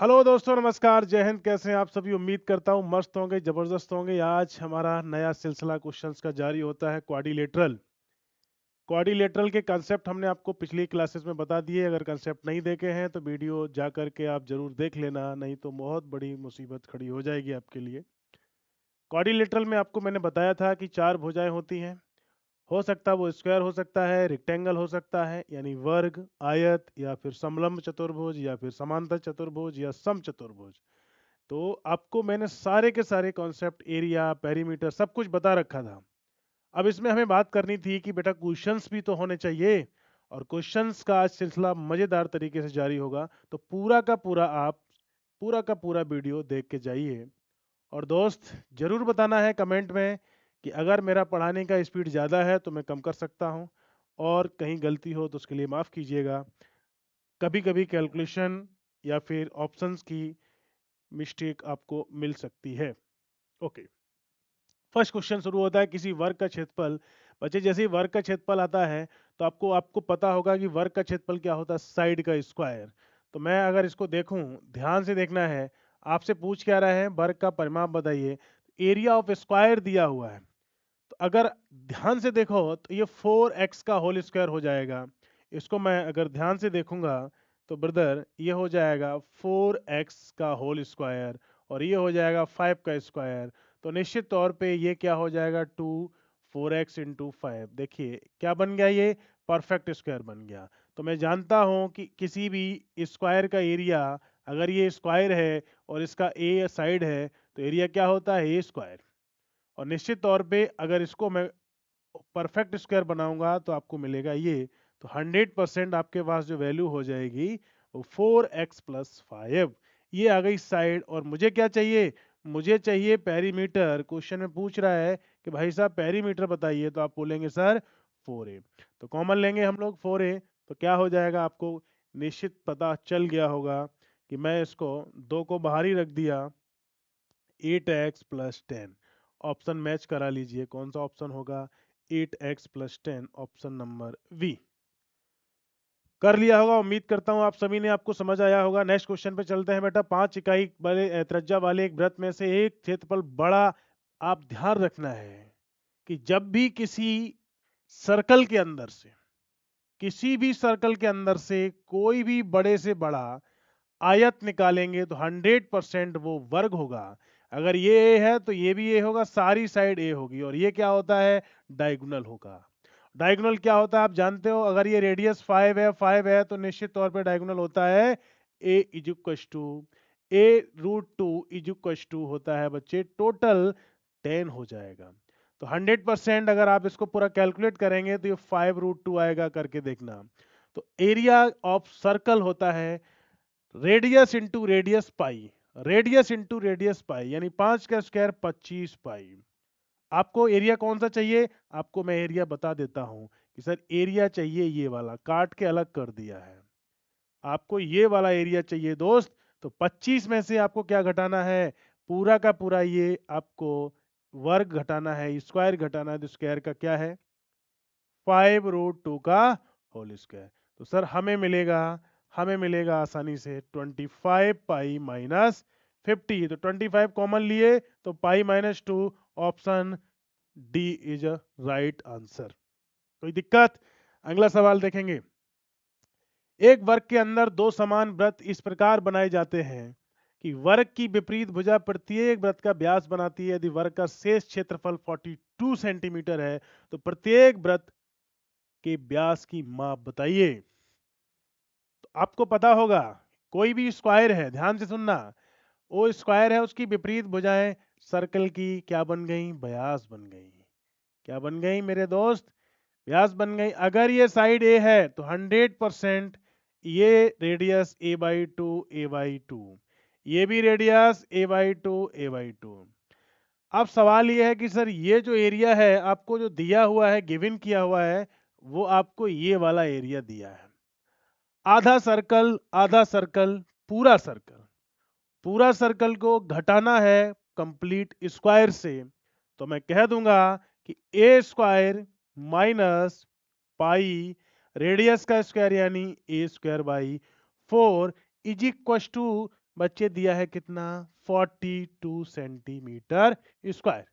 Hello दोस्तों, नमस्कार, जय हिंद। कैसे हैं आप सभी? उम्मीद करता हूँ मस्त होंगे, जबरदस्त होंगे। आज हमारा नया सिलसिला क्वेश्चंस का जारी होता है, क्वाड्रिलेटरल। क्वाड्रिलेटरल के कंसेप्ट हमने आपको पिछली क्लासेस में बता दिए। अगर कंसेप्ट नहीं देखे हैं तो वीडियो जा करके आप जरूर देख लेना, नहीं तो बहुत बड़ी मुसीबत खड़ी हो जाएगी आपके लिए। क्वाड्रिलेटरल में आपको मैंने बताया था कि चार भुजाएं होती हैं। हो सकता है वो स्क्वायर हो सकता है, रेक्टेंगल हो सकता है यानी वर्ग, आयत, या फिर समलंब चतुर्भुज, या फिर समांतर चतुर्भुज, या सम चतुर्भुज। तो आपको मैंने सारे के सारे कॉन्सेप्ट, एरिया, पेरीमीटर, सब कुछ बता रखा था। अब इसमें हमें बात करनी थी कि बेटा क्वेश्चंस भी तो होने चाहिए, और क्वेश्चंस का आज सिलसिला मज़ेदार तरीके से जारी होगा। तो पूरा का पूरा आप पूरा का पूरा वीडियो देख के जाइए। और दोस्त, ज़रूर बताना है कमेंट में कि अगर मेरा पढ़ाने का स्पीड ज़्यादा है तो मैं कम कर सकता हूँ, और कहीं गलती हो तो उसके लिए माफ़ कीजिएगा। कभी कभी कैलकुलेशन या फिर ऑप्शंस की मिस्टेक आपको मिल सकती है। ओके, फर्स्ट क्वेश्चन शुरू होता है किसी वर्ग का क्षेत्रफल। बच्चे, जैसे ही वर्ग का क्षेत्रफल आता है तो आपको आपको पता होगा कि वर्ग का क्षेत्रफल क्या होता है, साइड का स्क्वायर। तो मैं अगर इसको देखूं, ध्यान से देखना है। आपसे पूछ क्या रहा है, वर्ग का परिमाप बताइए। एरिया ऑफ स्क्वायर दिया हुआ है, तो अगर ध्यान से देखो तो ये 4x का होल स्क्वायर हो जाएगा। इसको मैं अगर ध्यान से देखूंगा तो ब्रदर ये हो जाएगा 4x का होल स्क्वायर, और ये हो जाएगा 5 का स्क्वायर। तो निश्चित तौर पे ये क्या हो जाएगा, 4x इंटू 5। देखिए क्या बन गया, ये परफेक्ट स्क्वायर बन गया। तो मैं जानता हूँ कि किसी भी स्क्वायर का एरिया, अगर ये स्क्वायर है और इसका ए साइड है, तो एरिया क्या होता है, ए स्क्वायर। और निश्चित तौर पे अगर इसको मैं परफेक्ट स्क्वायर बनाऊंगा तो आपको मिलेगा ये। तो 100% आपके पास जो वैल्यू हो जाएगी वो 4x+5। ये आ गई साइड। और मुझे क्या चाहिए, मुझे चाहिए पेरीमीटर। क्वेश्चन में पूछ रहा है कि भाई साहब पेरीमीटर बताइए, तो आप बोलेंगे सर 4a। तो कॉमन लेंगे हम लोग 4a। तो क्या हो जाएगा, आपको निश्चित पता चल गया होगा कि मैं इसको 2 को बाहर ही रख दिया, 8x+10। ऑप्शन मैच करा लीजिए, कौन सा ऑप्शन होगा, 8x+10, ऑप्शन नंबर बी। कर लिया होगा, उम्मीद करता हूं आप सभी ने, आपको समझ आया होगा। नेक्स्ट क्वेश्चन पे चलते हैं बेटा। 5 इकाई वाले त्रिज्या वाले एक वृत्त में से एक क्षेत्रफल बड़ा। आप ध्यान रखना है कि जब भी किसी सर्कल के अंदर से, किसी भी सर्कल के अंदर से कोई भी बड़े से बड़ा आयत निकालेंगे तो 100% वो वर्ग होगा। अगर ये ए है तो ये भी ए होगा, सारी साइड ए होगी। और ये क्या होता है, डायगोनल होगा। डायगोनल क्या होता है आप जानते हो, अगर ये रेडियस 5 है तो निश्चित तौर पे डायगोनल होता है a is equal to a√2 is equal to होता है बच्चे टोटल 10 हो जाएगा। तो 100% अगर आप इसको पूरा कैलकुलेट करेंगे तो ये 5√2 आएगा, करके देखना। तो एरिया ऑफ सर्कल होता है रेडियस इंटू रेडियस पाई। रेडियस इंटू रेडियस पाई यानी 5 का स्क्वायर 25 पाई। आपको एरिया कौन सा चाहिए, आपको मैं एरिया बता देता हूं कि सर एरिया चाहिए ये वाला, काट के अलग कर दिया है। आपको ये वाला एरिया चाहिए दोस्त। तो 25 में से आपको क्या घटाना है, पूरा का पूरा ये आपको वर्ग घटाना है, स्क्वायर घटाना है। तो स्क्वायर का क्या है, 5√2 का होल स्क्वायर। तो सर हमें मिलेगा आसानी से 25 पाई माइनस 50। तो 25 कॉमन लिए तो पाई-2, option D is a right answer. कोई दिक्कत? अगला सवाल देखेंगे। एक वर्ग के अंदर दो समान वृत्त इस प्रकार बनाए जाते हैं कि वर्ग की विपरीत भुजा प्रत्येक वृत्त का व्यास बनाती है। यदि वर्ग का शेष क्षेत्रफल 42 सेंटीमीटर है तो प्रत्येक वृत्त के व्यास की माप बताइए। तो आपको पता होगा, कोई भी स्क्वायर है, ध्यान से सुनना, वो स्क्वायर है, उसकी विपरीत भुजाएं सर्कल की क्या बन गई, व्यास बन गई। क्या बन गई मेरे दोस्त, व्यास बन गई। अगर ये साइड ए है तो 100% ये रेडियस a/2 ये भी रेडियस a/2 अब सवाल ये है कि सर ये जो एरिया है आपको जो दिया हुआ है, गिवन किया हुआ है, वो आपको ये वाला एरिया दिया है। आधा सर्कल, आधा सर्कल, पूरा सर्कल, पूरा सर्कल को घटाना है कंप्लीट स्क्वायर से। तो मैं कह दूंगा कि ए स्क्वायर माइनस पाई रेडियस का स्क्वायर यानी a² by 4 is equal to बच्चे दिया है कितना 42 सेंटीमीटर स्क्वायर।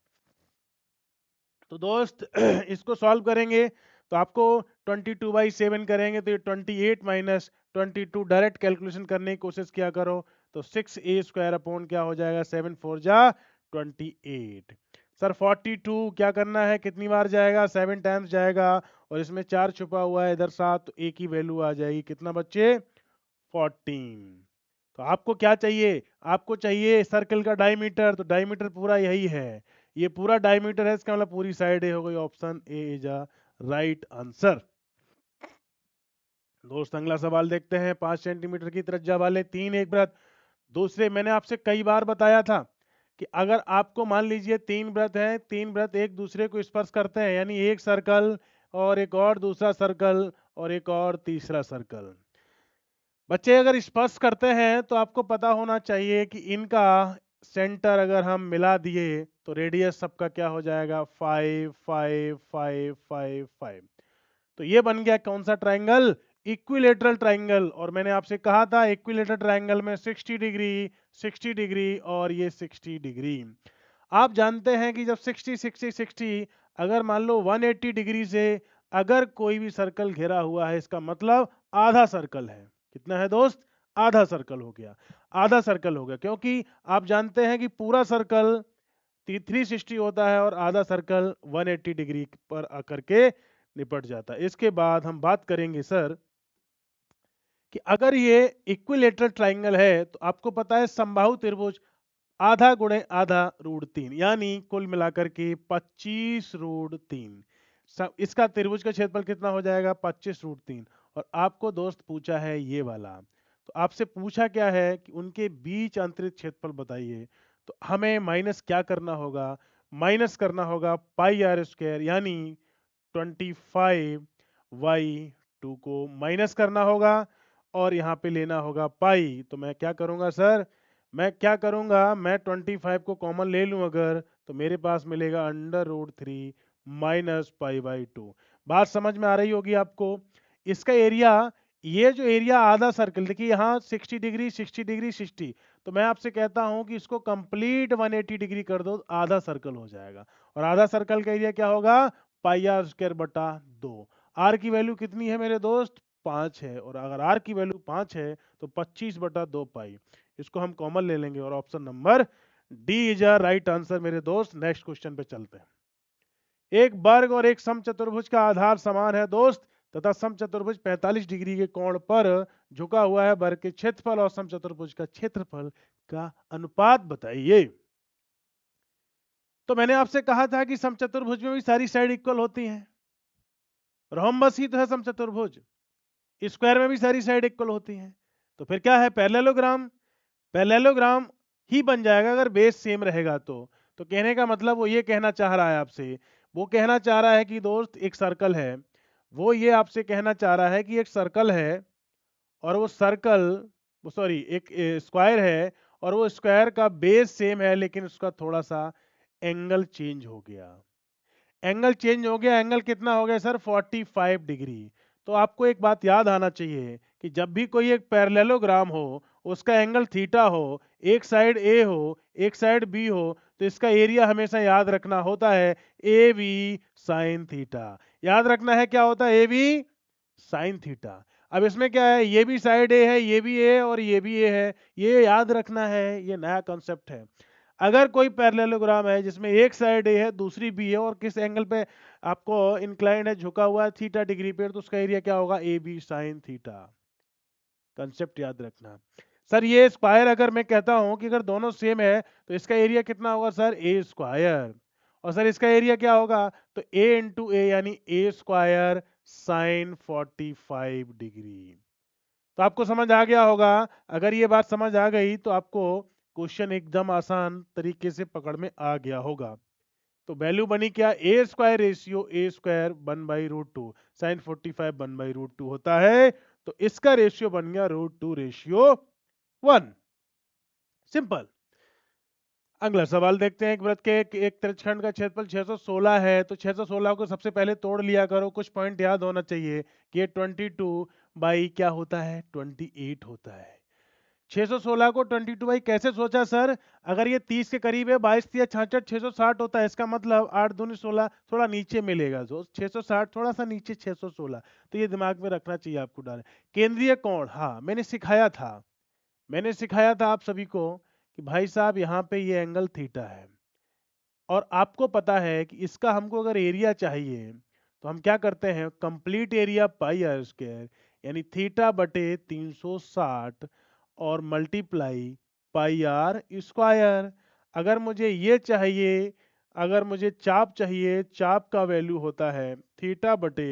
तो दोस्त इसको सॉल्व करेंगे तो आपको 22/7 करेंगे तो ये 28 माइनस 22 डायरेक्ट कैलकुलेशन करने की कोशिश किया करो तो 6a² अपॉन क्या हो जाएगा 7 4 जा 28। सर 42 क्या करना है कितनी बार जाएगा 7 टाइम्स जाएगा और इसमें 4 छुपा हुआ है इधर 7 तो a की वैल्यू आ जाएगी कितना बच्चे 14। तो आपको क्या चाहिए आपको चाहिए सर्कल का डायमीटर तो डायमीटर पूरा यही है ये पूरा डायमीटर है इसका मतलब पूरी साइड ए हो गई option A is a right answer. दोस्त अगला सवाल देखते हैं 5 सेंटीमीटर की त्रिज्या वाले 3 एक वृत्त दूसरे मैंने आपसे कई बार बताया था कि अगर आपको मान लीजिए 3 वृत्त हैं 3 वृत्त एक दूसरे को स्पर्श करते हैं यानी एक सर्कल और एक और दूसरा सर्कल और एक और तीसरा सर्कल बच्चे अगर स्पर्श करते हैं तो आपको पता होना चाहिए कि इनका सेंटर अगर हम मिला दिए तो रेडियस सबका क्या हो जाएगा 5 5 5 5 5। तो ये बन गया कौन सा ट्राइंगल इक्विलेटरल ट्राइंगल और मैंने आपसे कहा था इक्विलेटरल ट्राइंगल में 60 डिग्री 60 डिग्री और ये 60 डिग्री। आप जानते हैं कि जब 60 60 60 अगर मान लो 180 डिग्री से अगर कोई भी सर्कल घेरा हुआ है इसका मतलब आधा सर्कल है कितना है दोस्त आधा सर्कल हो गया आधा सर्कल हो गया क्योंकि आप जानते हैं कि पूरा सर्कल 360 होता है और आधा सर्कल 180 डिग्री पर आकर के निपट जाता है। इसके बाद हम बात करेंगे सर कि अगर ये इक्विलेटरल ट्राइंगल है तो आपको पता है समबाहु त्रिभुज आधा गुणे आधा √3 यानी कुल मिलाकर के 25√3 इसका त्रिभुज का क्षेत्रफल कितना हो जाएगा 25√3 और आपको दोस्त पूछा है ये वाला तो आपसे पूछा क्या है कि उनके बीच अंतरित क्षेत्रफल बताइए तो हमें माइनस क्या करना होगा माइनस करना होगा πr² यानी 25/2 को माइनस करना होगा और यहाँ पे लेना होगा पाई तो मैं क्या करूँगा सर मैं क्या करूँगा मैं 25 को कॉमन ले लूँ अगर तो मेरे पास मिलेगा √3 माइनस π/2। बात समझ में आ रही होगी आपको इसका एरिया ये जो एरिया आधा सर्कल देखिए यहाँ 60 डिग्री 60 डिग्री 60 तो मैं आपसे कहता हूँ कि इसको कंप्लीट 180 डिग्री कर दो आधा सर्कल हो जाएगा और आधा सर्कल का एरिया क्या होगा πr²/2। आर की वैल्यू कितनी है मेरे दोस्त 5 है और अगर आर की वैल्यू 5 है तो 25/2 पाई इसको हम कॉमन ले लेंगे और option number D is a right answer मेरे दोस्त। नेक्स्ट क्वेश्चन पे चलते हैं। एक वर्ग और एक समचतुर्भुज का आधार समान है दोस्त तथा समचतुर्भुज 45 डिग्री के कोण पर झुका हुआ है वर्ग के क्षेत्रफल और समचतुर्भुज का क्षेत्रफल का अनुपात बताइए। तो मैंने आपसे कहा था कि समचतुर्भुज में भी सारी साइड इक्वल होती हैं रोम्बस ही तो है समचतुर्भुज स्क्वायर में भी सारी साइड इक्वल होती हैं तो फिर क्या है पैरेललोग्राम पैरेललोग्राम ही बन जाएगा अगर बेस सेम रहेगा तो कहने का मतलब वो ये कहना चाह रहा है आपसे वो कहना चाह रहा है कि दोस्त एक सर्कल है वो ये आपसे कहना चाह रहा है कि एक सर्कल है और वो सर्कल वो सॉरी एक स्क्वायर है और वो स्क्वायर का बेस सेम है लेकिन उसका थोड़ा सा एंगल चेंज हो गया एंगल चेंज हो गया एंगल कितना हो गया सर 45 डिग्री। तो आपको एक बात याद आना चाहिए कि जब भी कोई एक पैरेललोग्राम हो उसका एंगल थीटा हो एक साइड ए हो एक साइड बी हो तो इसका एरिया हमेशा याद रखना होता है ए बी साइन थीटा। याद रखना है क्या होता है ए बी साइन थीटा। अब इसमें क्या है ये भी साइड ए है ये भी ए और ये भी ए है ये याद रखना है ये नया कॉन्सेप्ट है। अगर कोई पैरेललोग्राम है जिसमें एक साइड ए है दूसरी बी है और किस एंगल पे आपको इंक्लाइंड है झुका हुआ है थीटा डिग्री पे तो उसका एरिया क्या होगा A B sine theta. Concept याद रखना। सर ये स्क्वायर अगर मैं कहता हूं कि अगर दोनों सेम है तो इसका एरिया कितना होगा सर ए स्क्वायर और सर इसका एरिया क्या होगा तो ए इंटू ए यानी ए स्क्वायर साइन 45 डिग्री। तो आपको समझ आ गया होगा। अगर ये बात समझ आ गई तो आपको क्वेश्चन एकदम आसान तरीके से पकड़ में आ गया होगा। तो वैल्यू बनी क्या ए square ratio A square 1/√2 sign 45 1/√2 होता है तो इसका रेशियो बन गया √2:1। सिंपल। अगला सवाल देखते हैं एक वृत्त के एक त्रिज्यखंड का क्षेत्रफल 616 है तो 616 को सबसे पहले तोड़ लिया करो कुछ पॉइंट याद होना चाहिए कि ये 22 बाई क्या होता है 28 होता है 616 को 22 कैसे सोचा सर? अगर ये 30 के करीब है, 22 या 66 660 होता है, इसका मतलब 8 दूनी 16, थोड़ा नीचे मिलेगा दोस्त, 660 थोड़ा सा नीचे 616, तो ये दिमाग में रखना चाहिए आपको। डाले केंद्रीय कोण, हाँ मैंने सिखाया था आप सभी को कि भाई साहब यहाँ पे ये एंगल थीटा है, और आपको पता है कि इसका हमको अगर एरिया चाहिए तो हम क्या करते हैं, complete area pi r square यानी थीटा बटे 360 और मल्टीप्लाई पाई आर स्क्वायर। अगर मुझे ये चाहिए, अगर मुझे चाप चाहिए, चाप का वैल्यू होता है थीटा बटे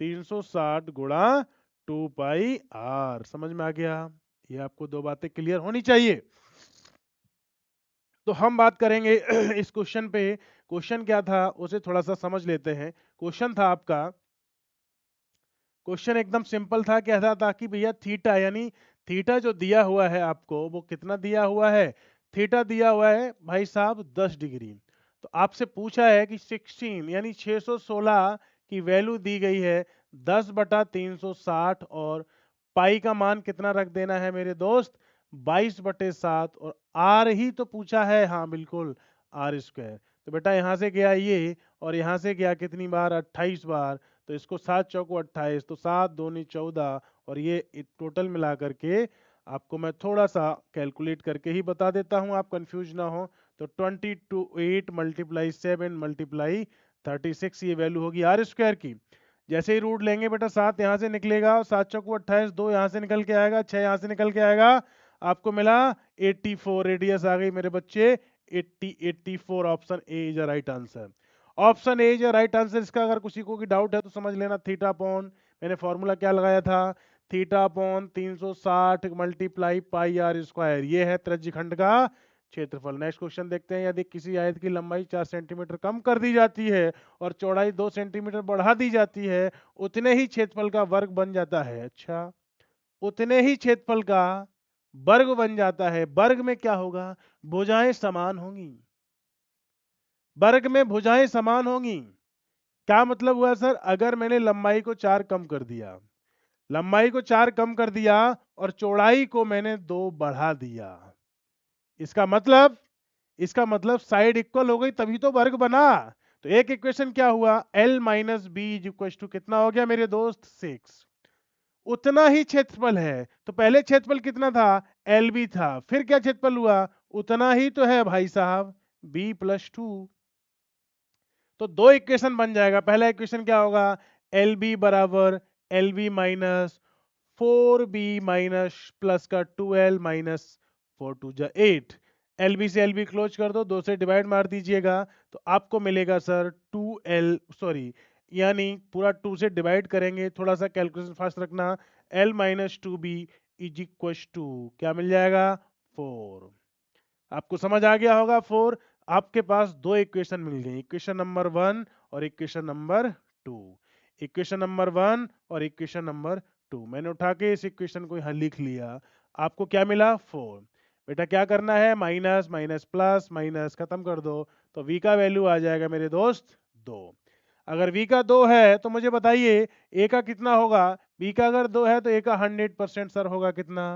360 गुणा 2 पाई आर। समझ में आ गया? ये आपको दो बातें क्लियर होनी चाहिए। तो हम बात करेंगे इस क्वेश्चन पे। क्वेश्चन क्या था उसे थोड़ा सा समझ लेते हैं। क्वेश्चन था आपका, क्वेश्चन एकदम सिंपल था। कहता था कि भैया थीटा यानी थीटा जो दिया हुआ है आपको, वो कितना दिया हुआ है? थीटा दिया हुआ है भाई साहब 10 डिग्री। तो आपसे पूछा है कि 16 यानी 616 की वैल्यू दी गई है 10 बटा 360, और पाई का मान कितना रख देना है मेरे दोस्त? 22 बटे 7, और आर ही तो पूछा है। हाँ बिल्कुल, आर स्क्वायर। तो बेटा यहाँ से गया ये, और यहाँ से गया कितनी बार? 28 बार। तो इसको 7 चौको 28, तो 7 दूनी 14, और ये टोटल मिला करके आपको मैं थोड़ा सा कैलकुलेट करके ही बता देता हूँ, आप कंफ्यूज ना हो। तो 28 मल्टीप्लाई 7 मल्टीप्लाई 36, ये वैल्यू होगी आर स्क्वायर की। जैसे ही रूट लेंगे बेटा 7 यहाँ से निकलेगा, 7 चौको 28, 2 यहाँ से निकल के आएगा, 6 यहाँ से निकल के आएगा, आपको मिला 84। रेडियस आ गई मेरे बच्चे 84। Option A is right answer. Option A is right answer. इसका अगर किसी को की डाउट है तो समझ लेना, थीटा अपॉन, मैंने फॉर्मूला क्या लगाया था? Theta upon 360 multiply pi r square. ये है त्रिज्यखंड का क्षेत्रफल। नेक्स्ट क्वेश्चन देखते हैं। यदि किसी आयत की लंबाई 4 सेंटीमीटर कम कर दी जाती है और चौड़ाई 2 सेंटीमीटर बढ़ा दी जाती है, उतने ही क्षेत्रफल का वर्ग बन जाता है। अच्छा, उतने ही क्षेत्रफल का वर्ग बन जाता है। वर्ग में क्या होगा? भुजाएं समान होंगी। वर्ग में भुजाएं समान होंगी। क्या मतलब हुआ सर? अगर मैंने लंबाई को 4 कम कर दिया, लंबाई को 4 कम कर दिया और चौड़ाई को मैंने 2 बढ़ा दिया, इसका मतलब, इसका मतलब साइड इक्वल हो गई तभी तो वर्ग बना। तो एक इक्वेशन क्या हुआ? L minus B is equal to कितना हो गया मेरे दोस्त? 6। उतना ही क्षेत्रफल है। तो पहले क्षेत्रफल कितना था? LB था। फिर क्या क्षेत्रफल हुआ? उतना ही तो है भाई साहब, B प्लस 2। तो दो इक्वेशन बन जाएगा। पहला इक्वेशन क्या होगा? LB बराबर LB minus 4B minus plus का 2L माइनस 4 2 जा 8। LB से LB क्लोज कर दो, 2 से डिवाइड मार दीजिएगा, तो आपको मिलेगा सर 2L, सॉरी यानी पूरा 2 से डिवाइड करेंगे, थोड़ा सा कैलकुलेशन फास्ट रखना। L minus 2B is equal to क्या मिल जाएगा? 4। आपको समझ आ गया होगा 4। आपके पास दो इक्वेशन मिल गई, इक्वेशन नंबर 1 और इक्वेशन नंबर 2। इक्वेशन नंबर 1 और इक्वेशन नंबर 2 मैंने उठा के इस इक्वेशन को यहाँ लिख लिया। आपको क्या मिला? 4। बेटा क्या करना है? माइनस माइनस प्लस, माइनस खत्म कर दो, तो v का वैल्यू आ जाएगा मेरे दोस्त 2। अगर v का 2 है तो मुझे बताइए a का कितना होगा? v का अगर 2 है तो a का 100% सर होगा कितना?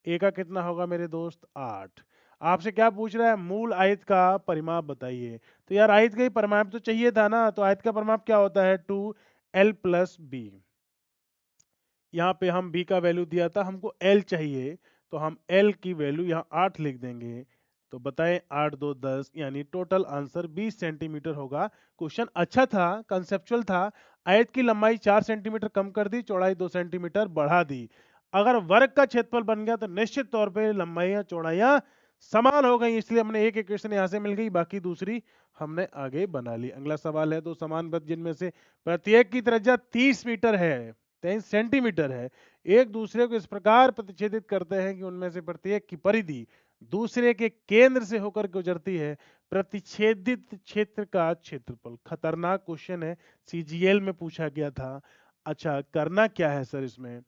a का कितना होगा मेरे दोस्त? 8। आपसे क्या पूछ रहा है? मूल आयत का परिमाप बताइए। तो यार आयत का ही परिमाप तो चाहिए था ना। तो आयत का परिमाप क्या होता है? 2L plus B. यहाँ पे हम b का वैल्यू दिया था, हमको L चाहिए, तो हम L की वैल्यू यहाँ 8 लिख देंगे। तो बताएं 8 2 10, यानी टोटल आंसर 20 सेंटीमीटर होगा। क्वेश्चन अच्छा था, कंसेप्चुअल था। आयत की लंबाई 4 सेंटीमीटर कम कर दी, चौड़ाई 2 सेंटीमीटर बढ़ा दी। अगर वर्ग का क्षेत्रफल बन गया तो निश्चित तौर पे लंबाइयां चौड़ाइयां समान हो गई, इसलिए हमने एक इक्वेशन यहां से मिल गई, बाकी दूसरी हमने आगे बना ली। अगला सवाल है, दो समान वृत्त जिनमें से प्रत्येक की त्रिज्या 30 मीटर है, 23 सेंटीमीटर है, एक दूसरे को इस प्रकार प्रतिच्छेदित करते हैं कि उनमें से प्रत्येक की परिधि दूसरे के केंद्र से होकर गुजरती है। प्रतिच्छेदित क्षेत्र का क्षेत्रफल। खतरनाक क्वेश्चन है, सीजीएल में पूछा गया था। अच्छा करना क्या है सर? इसमें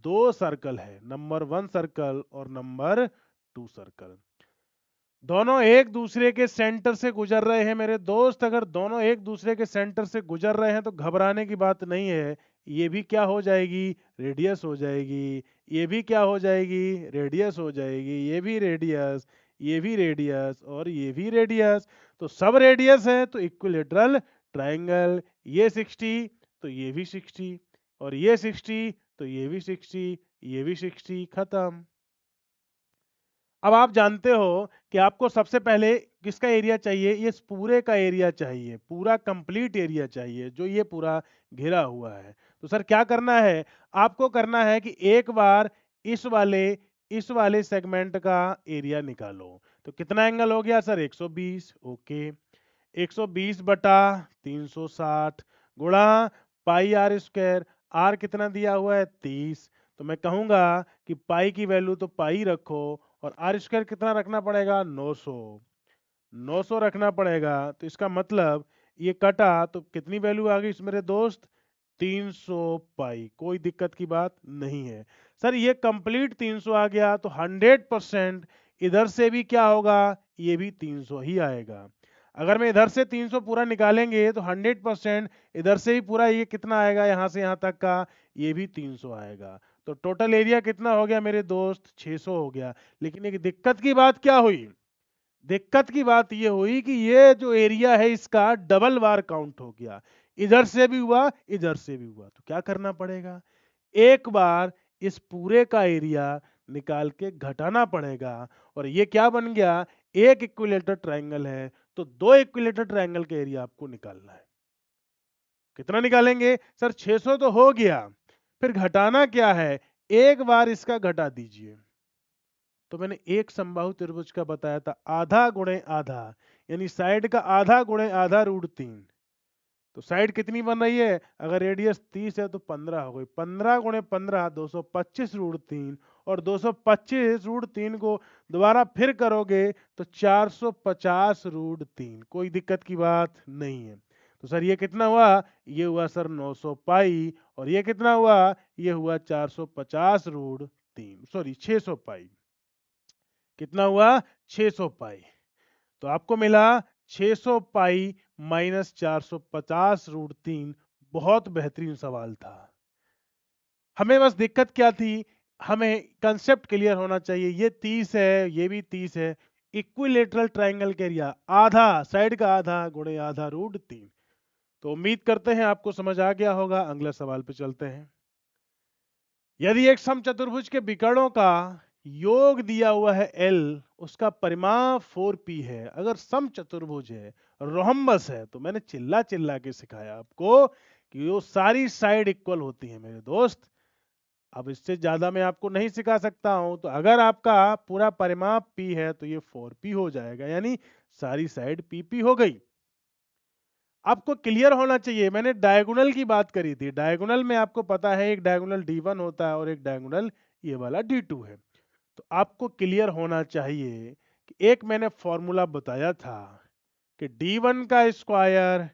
दो सर्कल है, नंबर 1 सर्कल और नंबर 2 सर्कल, दोनों एक दूसरे के सेंटर से गुजर रहे हैं मेरे दोस्त। अगर दोनों एक दूसरे के सेंटर से गुजर रहे हैं तो घबराने की बात नहीं है, ये भी क्या हो जाएगी, रेडियस हो जाएगी, ये भी क्या हो जाएगी, रेडियस हो जाएगी, ये भी रेडियस, ये भी रेडियस और ये भी रेडियस। तो सब रेडियस है तो इक्विलेटरल ट्रायंगल। ये 60 तो ये भी 60 और ये 60 तो ये भी 60, ये भी 60, खत्म। अब आप जानते हो कि आपको सबसे पहले किसका एरिया चाहिए, ये इस पूरे का एरिया चाहिए, पूरा कंप्लीट एरिया चाहिए जो ये पूरा घिरा हुआ है। तो सर क्या करना है, आपको करना है कि एक बार इस वाले सेगमेंट का एरिया निकालो। तो कितना एंगल हो गया सर, 120। ओके, 120 बटा 360 गुणा पाई आर स्क्वायर। आर कितना दिया हुआ है, 30। तो मैं कहूंगा कि पाई की वैल्यू तो पाई रखो और आर स्क्वायर कितना रखना पड़ेगा, 900। 900 रखना पड़ेगा। तो इसका मतलब ये कटा तो कितनी वैल्यू आ गई इसमें मेरे दोस्त, 300 पाई। कोई दिक्कत की बात नहीं है। सर ये कंप्लीट 300 आ गया तो 100% इधर से भी क्या होगा, ये भी 300 ही आएगा। अगर मैं इधर से 300 पूरा निकालेंगे तो 100% इधर से ही पूरा ये कितना आएगा, यहां से यहां तक का ये भी 300 आएगा। तो टोटल एरिया कितना हो गया मेरे दोस्त, 600 हो गया। लेकिन एक दिक्कत की बात क्या हुई, दिक्कत की बात ये हुई कि ये जो एरिया है इसका डबल बार काउंट हो गया, इधर से भी हुआ इधर से भी हुआ। तो क्या करना पड़ेगा, एक बार इस पूरे का एरिया निकाल के घटाना पड़ेगा। और ये क्या बन गया, एक इक्विलेटर ट्रायंगल है तो दो इक्विलेटर ट्रायंगल का एरिया आपको निकालना है। कितना निकालेंगे सर, 600 तो हो गया, फिर घटाना क्या है, एक बार इसका घटा दीजिए। तो मैंने एक समबाहु त्रिभुज का बताया था, आधा गुणे आधा, यानी साइड का आधा गुणे आधा √3। तो साइड कितनी बन रही है, अगर रेडियस 30 है तो 15 हो गई, 15 गुणे 15 225 √3। और 225 √3 को दोबारा फिर करोगे तो 450 √3। कोई दिक्कत की बात नहीं है। तो सर ये कितना हुआ, ये हुआ सर 900 पाई और ये कितना हुआ, ये हुआ 450 √3, सॉरी 600 पाई। कितना हुआ, 600 पाई। तो आपको मिला 600 पाई माइनस 450 √3। बहुत बेहतरीन सवाल था। हमें बस दिक्कत क्या थी, हमें कंसेप्ट क्लियर होना चाहिए। ये 30 है, ये भी 30 है, इक्विलेटरल ट्रायंगल के एरिया आधा, साइड का आधा गुणे आधा √3। तो उम्मीद करते हैं आपको समझ आ गया होगा। अगले सवाल पे चलते हैं। यदि एक समचतुर्भुज के विकर्णों का योग दिया हुआ है L, उसका परिमाप 4p है, अगर समचतुर्भुज है, रोहम्बस है, तो मैंने चिल्ला चिल्ला के सिखाया आपको कि वो सारी साइड इक्वल होती है मेरे दोस्त। अब इससे ज्यादा मैं आपको नहीं सिखा सकता हूं। तो अगर आपका पूरा परिमाप p है तो ये 4p हो जाएगा, यानी सारी साइड pp हो गई। आपको क्लियर होना चाहिए, मैंने डायगोनल की बात करी थी। डायगोनल में आपको पता है एक डायगोनल D1 होता है और एक डायगोनल ये वाला D2 है। तो आपको क्लियर होना चाहिए कि एक मैंने फॉर्मूला बताया था कि D1 का स्क्वायर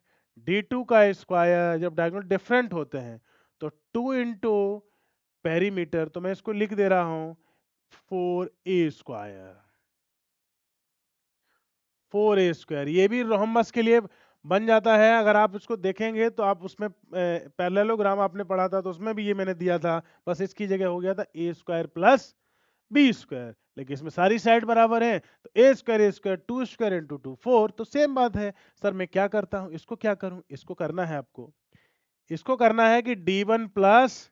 D2 का स्क्वायर जब डायगोनल डिफरेंट होते हैं तो 2 इंटू पेरीमीटर, तो मैं इसको लिख दे रहा हूं 4a²। 4a², ये भी रोहम्बस के लिए बन जाता है। अगर आप इसको देखेंगे तो आप उसमें पैरेललोग्राम आपने पढ़ा था तो उसमें भी ये मैंने दिया था, बस इसकी जगह हो गया था a² प्लस b²। लेकिन इसमें सारी साइड बराबर है तो a², 2² इंटू 2 4, तो सेम बात है। सर मैं क्या करता हूं, इसको क्या करूं, इसको करना है आपको, इसको करना है कि d1 प्लस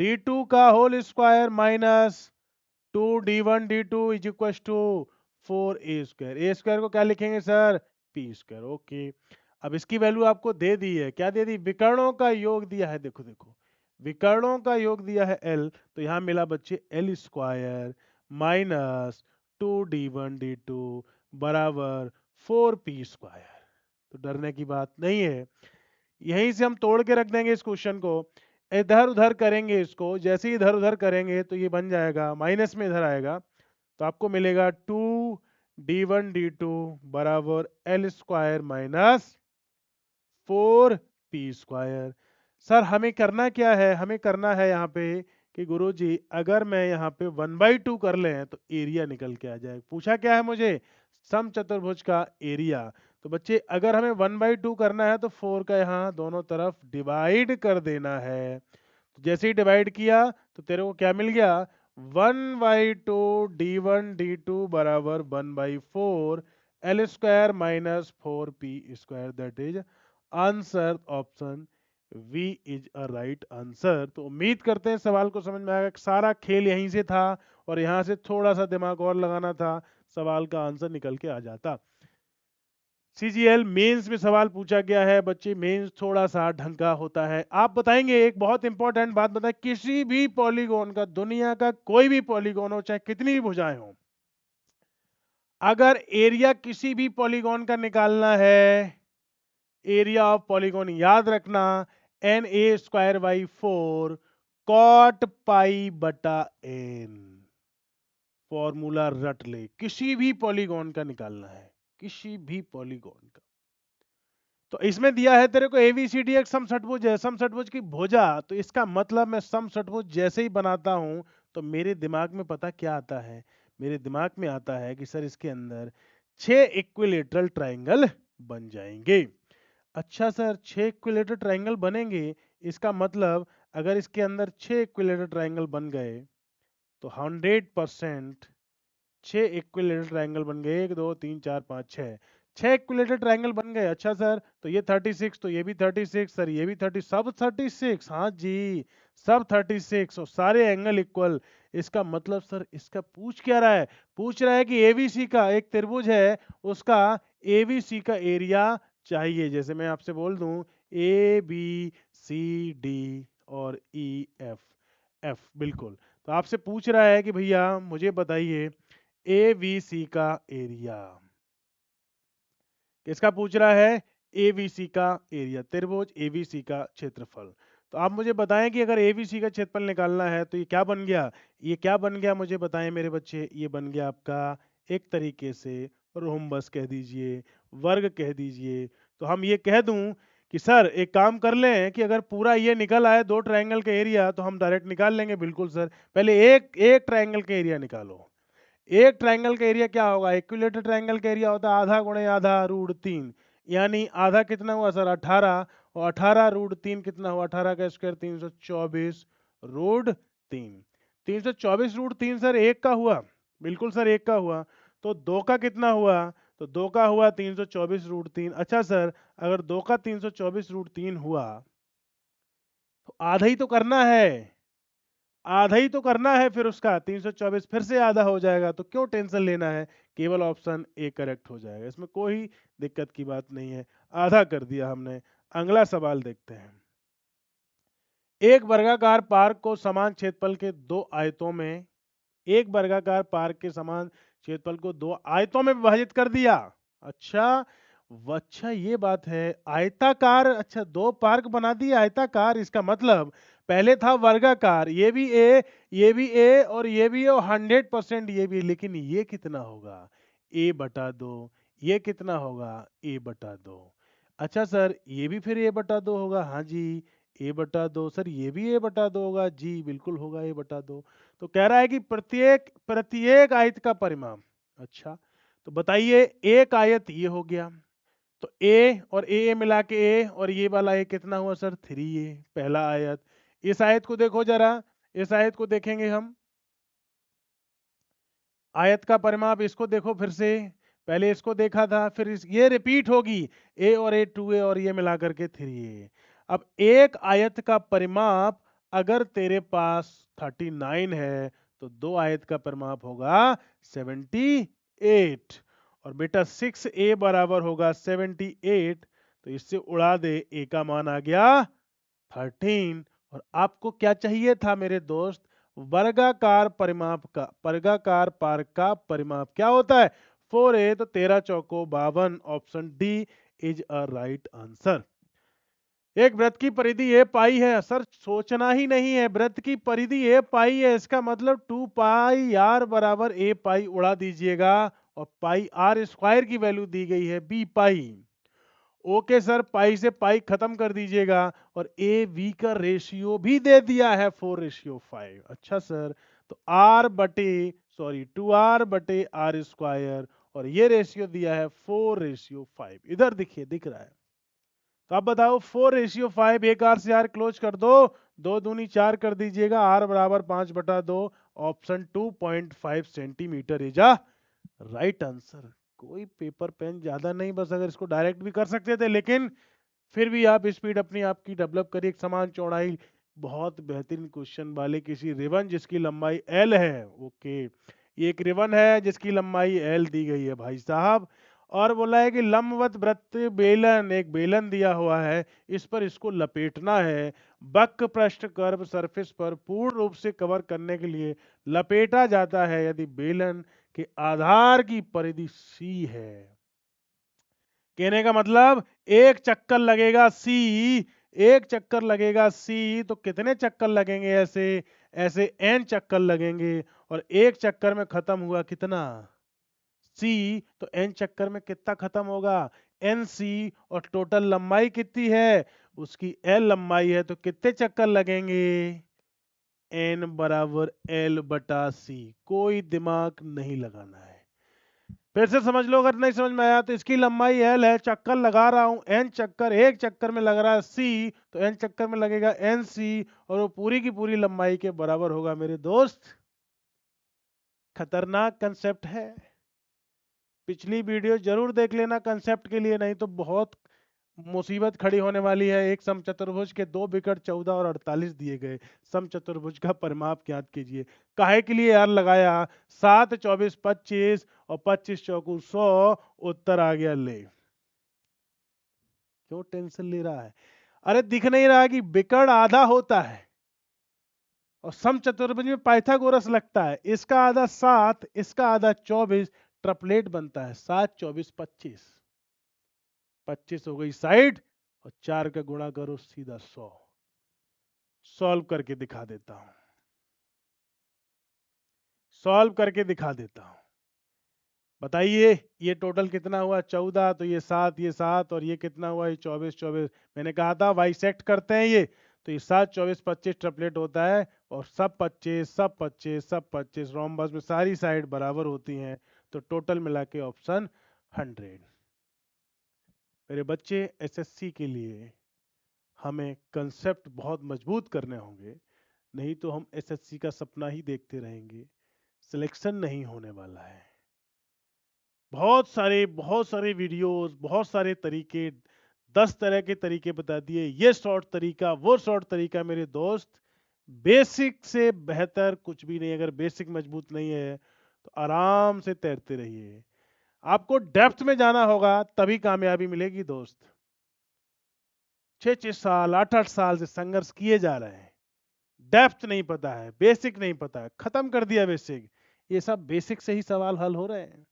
d2 का whole square minus 2d1 d2 is equal to 4a²। a² को क्या लिखेंगे सर, p²। ओके, अब इसकी वैल्यू आपको दे दी है, क्या दे दी, विकर्णों का योग दिया है। देखो देखो, विकर्णों का योग दिया है L, तो यहां मिला बच्चे L² माइनस 2d1 d2 बराबर 4p²। तो डरने की बात नहीं है, यहीं से हम तोड़ के रख देंगे इस क्वेश्चन को, इधर उधर करेंगे इसको, जैसे ही इधर उधर करेंगे तो ये बन जाएगा, माइनस में इधर आएगा तो आपको मिलेगा 2d1 d2 बराबर L² माइनस 4p²। सर हमें करना क्या है, हमें करना है यहाँ पे कि गुरुजी अगर मैं यहाँ पे 1/2 कर लें तो एरिया निकल के आ जाए। पूछा क्या है मुझे, समचतुर्भुज का एरिया। तो बच्चे अगर हमें 1/2 करना है तो 4 का यहाँ दोनों तरफ डिवाइड कर देना है। तो जैसे ही डिवाइड किया तो तेरे को क्या मिल गया, 1/2 d1 d2 बराबर 1/4 L square minus 4p²। That is answer option V is a right answer. तो उम्मीद करते हैं सवाल को समझ में आएगा। सारा खेल यहीं से था और यहाँ से थोड़ा सा दिमाग और लगाना था, सवाल का आंसर निकल के आ जाता। सीजीएल मेंस में सवाल पूछा गया है बच्चे, मेंस थोड़ा सा ढंग का होता है। आप बताएंगे एक बहुत इंपॉर्टेंट बात बताएं, किसी भी पॉलीगॉन का, दुनिया का कोई भी पॉलीगॉन हो, चाहे कितनी भी भुजाएं हो, अगर एरिया किसी भी पॉलीगॉन का निकालना है, एरिया ऑफ पॉलीगॉन याद रखना Na²/4 कॉट पाई बटा n। फॉर्मूला रट ले, किसी भी पॉलीगॉन का निकालना है, किसी भी पॉलीगॉन का। तो इसमें दिया है तेरे को एबीसीडी एक समषटभुज है, समषटभुज की भुजा। तो इसका मतलब मैं समषटभुज जैसे ही बनाता हूं तो मेरे दिमाग में पता क्या आता है, मेरे दिमाग में आता है कि सर इसके अंदर 6 इक्विलेटरल ट्रायंगल बन जाएंगे। अच्छा सर 6 इक्विलेटरल ट्रायंगल बनेंगे, इसका मतलब अगर इसके अंदर 6 इक्विलेटरल ट्रायंगल बन गए तो 100% 6 इक्विलेटरल ट्रायंगल बन गए। 1 2 3 4 5 6, 6 इक्विलेटरल ट्रायंगल बन गए। अच्छा सर तो ये 36, तो ये भी 36 सर, ये भी 30, सब 36। हाँ जी सब 36 और सारे एंगल इक्वल। इसका मतलब सर इसका पूछ क्या रहा है, पूछ रहा है कि एबीसी का एक त्रिभुज है, उसका एबीसी का एरिया चाहिए। जैसे मैं आपसे बोल दूं ए बी सी डी और ई एफ, एफ बिल्कुल। तो आपसे पूछ रहा है कि भैया मुझे बताइए एबीसी का एरिया। किसका पूछ रहा है, एबीसी का एरिया, त्रिभुज एबीसी का क्षेत्रफल। तो आप मुझे बताएं कि अगर एबीसी का क्षेत्रफल निकालना है तो ये क्या बन गया, ये क्या बन गया मुझे बताएं मेरे बच्चे। ये बन गया आपका एक तरीके से रोम्बस कह दीजिए, वर्ग कह दीजिए। तो हम ये कह दूं कि सर एक काम कर लें कि अगर पूरा ये निकल आए दो ट्रायंगल का एरिया तो हम डायरेक्ट निकाल लेंगे। बिल्कुल सर, पहले एक एक ट्रायंगल का एरिया निकालो। एक ट्रायंगल का एरिया क्या होगा, इक्विलेटरल ट्रायंगल का एरिया होता है आधा गुणे आधा √3, यानी आधा कितना हुआ सर 18, और 18 √3 कितना हुआ, 18 का स्क्वायर 324 √3। 324 √3 सर एक का हुआ, बिल्कुल सर एक का हुआ। तो दो का कितना हुआ, तो दो का हुआ 324 √3। अच्छा सर अगर दो का 324 √3 हुआ तो आधा ही तो करना है, आधा ही तो करना है, फिर उसका 324 फिर से आधा हो जाएगा, तो क्यों टेंशन लेना है। केवल ऑप्शन ए करेक्ट हो जाएगा, इसमें कोई दिक्कत की बात नहीं है। आधा कर दिया हमने। अगला सवाल देखते हैं। एक वर्गाकार पार्क को समान क्षेत्रफल के दो आयतों में, एक वर्गाकार पार्क के समान क्षेत्रफल को दो आयतों में विभाजित कर दिया। अच्छा अच्छा ये बात है, आयताकार। अच्छा दो पार्क बना दिए आयताकार, इसका मतलब पहले था वर्गाकार, ये भी ए, ये भी ए और ये भी ए और 100% ये भी, लेकिन ये कितना होगा, a/2। ये कितना होगा, a/2। अच्छा सर ये भी फिर a/2 होगा, हाँ जी a/2। सर ये भी a/2 होगा, जी बिल्कुल होगा a/2। तो कह रहा है कि प्रत्येक प्रत्येक आयत का परिमाप। अच्छा तो बताइए एक आयत ये हो गया, तो ए और ए मिला के ए और ये वाला ए कितना हुआ सर 3a, पहला आयत। इस आयत को देखो जरा, इस आयत को देखेंगे हम, आयत का परिमाप इसको देखो फिर से, पहले इसको देखा था फिर ये रिपीट होगी, ए और ए 2a और ये मिला करके 3a। अब एक आयत का परिमाप अगर तेरे पास 39 है तो दो आयत का परिमाप होगा 78। और बेटा 6a बराबर होगा 78, तो इससे उड़ा दे, a का मान आ गया 13। और आपको क्या चाहिए था मेरे दोस्त, वर्गाकार परिमाप का, वर्गाकार पार्क का परिमाप क्या होता है 4a। तो 13 चौको 52, option D is a right answer. एक वृत्त की परिधि ए पाई है, सर सोचना ही नहीं है, वृत्त की परिधि ए पाई है, इसका मतलब 2πr बराबर ए पाई उड़ा दीजिएगा, और पाई आर स्क्वायर की वैल्यू दी गई है बी पाई। ओके सर पाई से पाई खत्म कर दीजिएगा, और ए वी का रेशियो भी दे दिया है 4:5। अच्छा सर तो आर बटे, सॉरी 2r/r² और ये रेशियो दिया है 4:5। इधर दिखिए, दिख रहा है। तो आप बताओ 4:5, एक आर से आर क्लोज कर दो, 2 दूनी 4 कर दीजिएगा, आर बराबर 5/2। Option 2.5 centimetre is a right answer. कोई पेपर पेन ज्यादा नहीं, बस अगर इसको डायरेक्ट भी कर सकते थे, लेकिन फिर भी आप स्पीड अपनी आपकी डेवलप करिए। एक समान चौड़ाई, बहुत बेहतरीन क्वेश्चन वाले किसी रिबन जिसकी लंबाई एल है। ओके, ये एक रिबन है जिसकी लंबाई एल दी गई है भाई साहब, और बोला है कि लंबवत वृत्त बेलन, एक बेलन दिया हुआ है, इस पर इसको लपेटना है। वक्र पृष्ठ कर्व सरफेस पर पूर्ण रूप से कवर करने के लिए लपेटा जाता है यदि बेलन के आधार की परिधि सी है। कहने का मतलब एक चक्कर लगेगा सी, एक चक्कर लगेगा सी, तो कितने चक्कर लगेंगे? ऐसे ऐसे एन चक्कर लगेंगे, और एक चक्कर में खत्म हुआ कितना? सी। तो एन चक्कर में कितना खत्म होगा? N C. और टोटल लंबाई कितनी है? उसकी एल लंबाई है, तो कितने चक्कर लगेंगे? एन बराबर एल बटा सी। कोई दिमाग नहीं लगाना है। फिर से समझ लो, अगर नहीं समझ में आया तो इसकी लंबाई एल है, चक्कर लगा रहा हूं एन चक्कर, एक चक्कर में लग रहा है सी, तो एन चक्कर में लगेगा एन सी, और वो पूरी की पूरी लंबाई के बराबर होगा मेरे दोस्त। खतरनाक कंसेप्ट है। पिछली वीडियो जरूर देख लेना कंसेप्ट के लिए, नहीं तो बहुत मुसीबत खड़ी होने वाली है। एक समचतुर्भुज के 2 विकट 14 और 48 दिए गए, समचतुर्भुज का परिमाप ज्ञात कीजिए। काहे के लिए यार लगाया? 7 24 25 और 25 चौकू 100, उत्तर आ गया ले। क्यों टेंशन ले रहा है? अरे दिख नहीं रहा कि विकर्ण आधा होता है, और समचतुर्भुज में पाइथागोरस लगता है। इसका आधा 7, इसका आधा 24, ट्रिपलेट बनता है 7 24 25। 25 हो गई साइड, और 4 का गुणा करो सीधा 100। सॉल्व करके दिखा देता हूं, सॉल्व करके दिखा देता हूं। बताइए, ये टोटल कितना हुआ? 14, तो ये 7, ये 7, और ये कितना हुआ? ये 24 24। मैंने कहा था बाइसेक्ट करते हैं ये, तो ये 7 24 25 ट्रिपलेट होता है, और सब 25 सब 25 सब 25 रोम्बस में सारी साइड बराबर होती हैं, तो टोटल मिला के ऑप्शन 100। मेरे बच्चे, एसएससी के लिए हमें कंसेप्ट बहुत मजबूत करने होंगे, नहीं तो हम एसएससी का सपना ही देखते रहेंगे, सिलेक्शन नहीं होने वाला है। बहुत सारे वीडियोस, बहुत सारे तरीके, 10 तरह के तरीके बता दिए, ये शॉर्ट तरीका, वो शॉर्ट तरीका। मेरे दोस्त, बेसिक से बेहतर कुछ भी नहीं। अगर बेसिक मजबूत नहीं है तो आराम से तैरते रहिए। आपको डेप्थ में जाना होगा, तभी कामयाबी मिलेगी दोस्त। 6 6 साल 8 8 साल से संघर्ष किए जा रहे हैं, डेप्थ नहीं पता है, बेसिक नहीं पता है, खत्म कर दिया बेसिक। ये सब बेसिक से ही सवाल हल हो रहे हैं।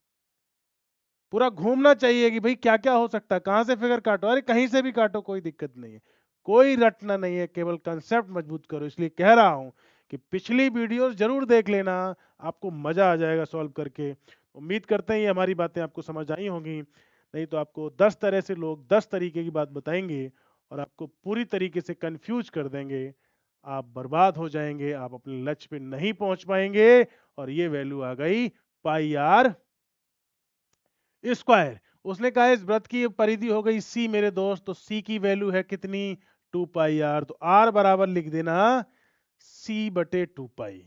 पूरा घूमना चाहिए कि भाई क्या क्या हो सकता है, कहां से फिगर काटो, अरे कहीं से भी काटो, कोई दिक्कत नहीं है, कोई रटना नहीं है, केवल कंसेप्ट मजबूत करो। इसलिए कह रहा हूं कि पिछली वीडियोस जरूर देख लेना, आपको मजा आ जाएगा सॉल्व करके। उम्मीद करते हैं ये हमारी बातें आपको समझ आई होंगी, नहीं तो आपको 10 तरह से लोग 10 तरीके की बात बताएंगे, और आपको पूरी तरीके से कंफ्यूज कर देंगे। आप बर्बाद हो जाएंगे, आप अपने लक्ष्य पे नहीं पहुंच पाएंगे। और ये वैल्यू आ गई पाई आर स्क्वायर। उसने कहा इस वृत्त की परिधि हो गई सी मेरे दोस्त, तो सी की वैल्यू है कितनी? 2 पाई आर। तो आर बराबर लिख देना c/2 पाई।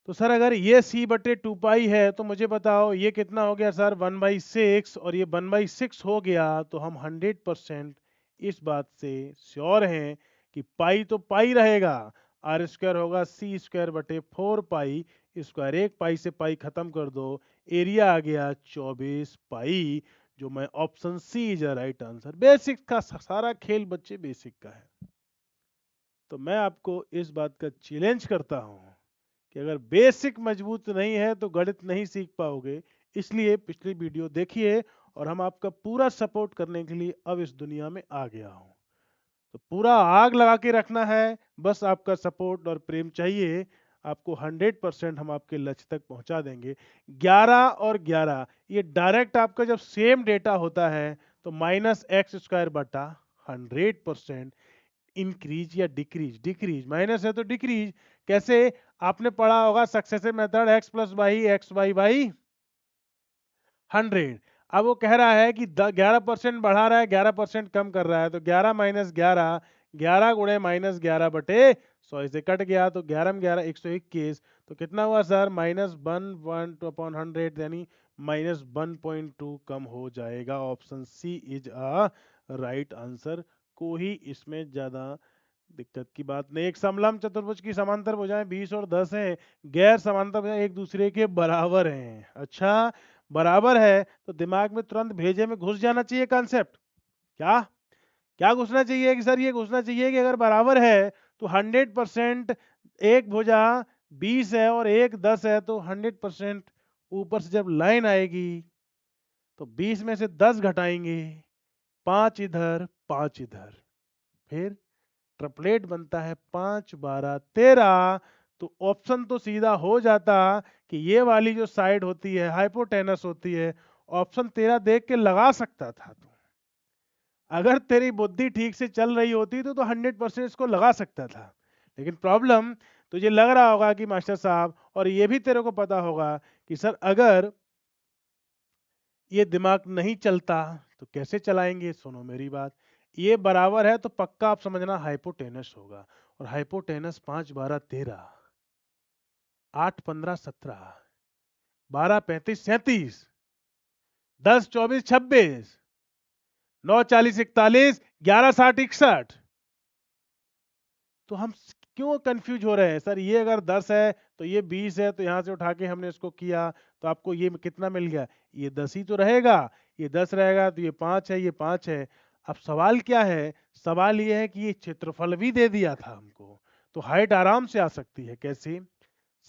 तो सर अगर ये c/2 पाई है, तो मुझे बताओ ये कितना हो गया सर? 1/6, और ये 1/6 हो गया, तो हम 100% इस बात से श्योर हैं कि पाई तो पाई रहेगा, आर स्क्वायर होगा c²/4 पाई स्क्वायर। एक पाई से पाई खत्म कर दो, एरिया आ गया 24 पाई, जो मैं option C is right answer. Basic का सारा खेल बच्चे बेसिक का है। तो मैं आपको इस बात का चैलेंज करता हूं कि अगर बेसिक मजबूत नहीं है तो गणित नहीं सीख पाओगे। इसलिए पिछली वीडियो देखिए, और हम आपका पूरा सपोर्ट करने के लिए अब इस दुनिया में आ गया हूं। तो पूरा आग लगा के रखना है, बस आपका सपोर्ट और प्रेम चाहिए। आपको 100% हम आपके लक्ष्य तक पहुंचा देंगे। 11 और 11 ये डायरेक्ट आपका जब सेम डेटा होता है, तो -x² बटा 100%। इंक्रीज या डिक्रीज? डिक्रीज। माइनस है तो डिक्रीज। कैसे? आपने पढ़ा होगा successive method, x + y x y y 100। अब वो कह रहा है कि 11% बढ़ा रहा है, 11% कम कर रहा है, तो 11 माइनस 11, 11 गुणे माइनस 11 बटे 100, इसे कट गया तो 11 में 11 121, तो कितना हुआ सर, -1 यानी -1.2 कम हो जाएगा। Option C is a right answer. कोई इसमें ज्यादा दिक्कत की बात नहीं। एक समलंब चतुर्भुज की समांतर भुजाएं 20 और 10 हैं, गैर समांतर भुजाएं एक दूसरे के बराबर हैं। अच्छा, बराबर है तो दिमाग में तुरंत भेजे में घुस जाना चाहिए कॉन्सेप्ट। क्या क्या घुसना चाहिए कि सर, ये घुसना चाहिए कि अगर बराबर है तो 100%, एक भुजा 20 है और एक 10 है, तो 100% ऊपर से जब लाइन आएगी तो 20 में से 10 घटाएंगे, 5 इधर 5 इधर, फिर ट्रिपलेट बनता है 5 12 13। तो ऑप्शन तो सीधा हो जाता कि ये वाली जो साइड होती है हाइपोटेनस होती है। ऑप्शन 13 देख के लगा सकता था तू, अगर तेरी बुद्धि ठीक से चल रही होती तो 100% इसको लगा सकता था। लेकिन प्रॉब्लम, तुझे लग रहा होगा कि मास्टर साहब, और ये भी तेरे को पता होगा कि सर अगर ये दिमाग नहीं चलता तो कैसे चलाएंगे। सुनो मेरी बात, ये बराबर है तो पक्का आप समझना हाइपोटेनस होगा, और हाइपोटेनस 5 12 13, 8 15 17, 12 35 37, 10 24 26, 9 40 41, 11 60 61। तो हम क्यों कंफ्यूज हो रहे हैं सर, ये अगर 10 है तो ये 20 है, तो यहां से उठा के हमने इसको किया तो आपको ये कितना मिल गया, ये 10 ही तो रहेगा, ये 10 रहेगा तो ये 5 है, ये 5 है। अब सवाल क्या है, सवाल ये है कि ये क्षेत्रफल भी दे दिया था हमको, तो हाइट आराम से आ सकती है। कैसे,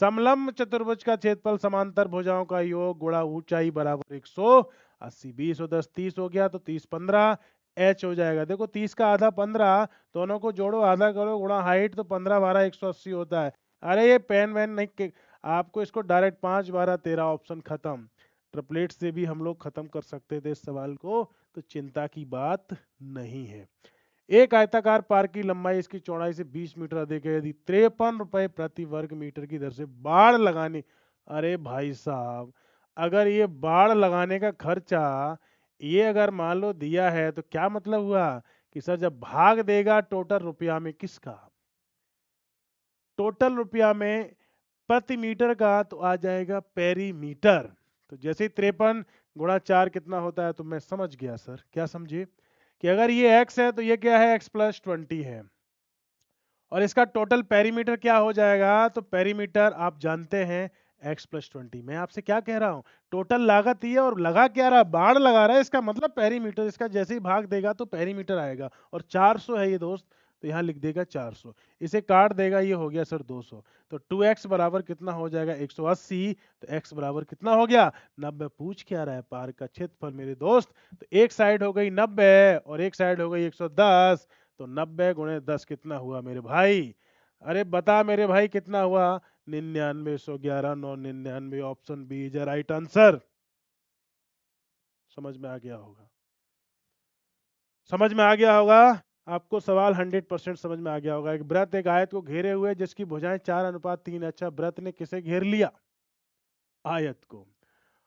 समलंब चतुर्भुज का क्षेत्रफल समांतर भुजाओं का योग गुणा ऊंचाई बराबर 180, 20 और 10 30 हो गया, तो 30 15 एच हो जाएगा। देखो 30 का आधा 15, दोनों को जोड़ो आधा करो गुणा हाइट, तो 15 12 180 होता है। अरे ये पेन वैन नहीं आपको इसको डायरेक्ट 5 12 13 ऑप्शन खत्म। ट्रिपलेट से भी हम लोग खत्म कर सकते थे इस सवाल को, तो चिंता की बात नहीं है। एक आयताकार पार्क की लंबाई इसकी चौड़ाई से 20 मीटर अधिक है, यदि 53 रुपए प्रति वर्ग मीटर की दर से बाड़ लगाने, अरे भाई साहब, अगर ये बाड़ लगाने का खर्चा ये अगर मान लो दिया है, तो क्या मतलब हुआ कि सर जब भाग देगा टोटल रुपया में किसका, टोटल रुपया में प्रति मीटर का, तो आ जाएगा पेरीमीटर। तो जैसे ही 53 गुणा 4 कितना होता है, तो मैं समझ गया सर। क्या समझे कि अगर ये x है तो ये क्या है, x प्लस 20 है, और इसका टोटल पेरीमीटर क्या हो जाएगा, तो पेरीमीटर आप जानते हैं x प्लस 20। मैं आपसे क्या कह रहा हूं, टोटल लागत ही है और लगा क्या रहा है, बाड़ लगा रहा है, इसका मतलब पेरीमीटर, इसका जैसे ही भाग देगा तो पेरीमीटर आएगा। और 400 है ये दोस्त, तो यहाँ लिख देगा 400, इसे काट देगा, ये हो गया सर 200। तो 2x बराबर कितना हो जाएगा, 180। तो x बराबर कितना हो गया, 90। पूछ क्या रहा है, पार्क का क्षेत्रफल मेरे दोस्त। तो एक साइड हो गई 90 और एक साइड हो गई 110, तो 90 गुणे 10 कितना हुआ मेरे भाई, अरे बता मेरे भाई कितना हुआ, 99 111 999। Option B is right answer. समझ में आ गया होगा, समझ में आ गया होगा आपको सवाल, 100% समझ में आ गया होगा। एक वृत्त एक आयत को घेरे हुए जिसकी भुजाएं 4:3। अच्छा, वृत्त ने किसे घेर लिया, आयत को।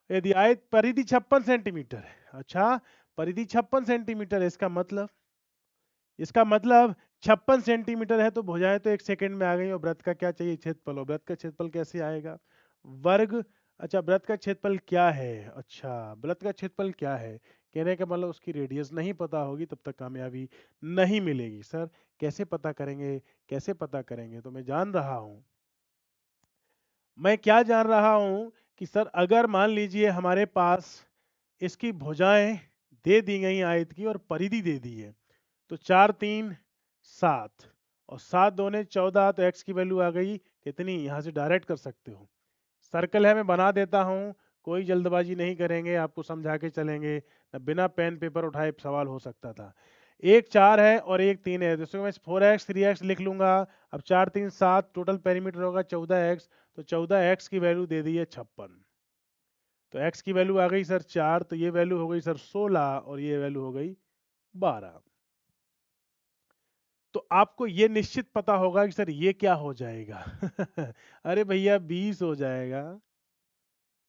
यदि आयत परिधि 56 सेंटीमीटर है, अच्छा परिधि 56 सेंटीमीटर है, इसका मतलब 56 सेंटीमीटर है, तो भुजाएं तो एक सेकंड में आ गई। और वृत्त का क्या चाहिए, क्षेत्रफल। और वृत्त का क्षेत्रफल कैसे आएगा, वर्ग। अच्छा, वृत्त का क्षेत्रफल क्या है, अच्छा वृत्त का क्षेत्रफल क्या है, कहने का मतलब उसकी रेडियस नहीं पता होगी तब तक कामयाबी नहीं मिलेगी। सर कैसे पता करेंगे, कैसे पता करेंगे, तो मैं जान रहा हूं, मैं क्या जान रहा हूं कि सर अगर मान लीजिए हमारे पास इसकी भुजाएं दे दी गई आयत की और परिधि दे दी है, तो 4 3 7 और 7 दूने 14, तो x की वैल्यू आ गई कितनी, यहां से डायरेक्ट कर सकते हो। सर्कल है मैं बना देता हूं, कोई जल्दबाजी नहीं करेंगे, आपको समझा के चलेंगे, न बिना पेन पेपर उठाए सवाल हो सकता था। एक 4 है और एक 3 है, जैसे मैं 4x 3x लिख लूंगा। अब 4 3 7, टोटल पेरीमीटर होगा 14x, तो 14x की वैल्यू दे दी है 56। तो x की वैल्यू आ गई सर 4, तो ये वैल्यू हो गई सर 16 और ये वैल्यू हो गई 12। तो आपको ये निश्चित पता होगा कि सर ये क्या हो जाएगा अरे भैया 20 हो जाएगा,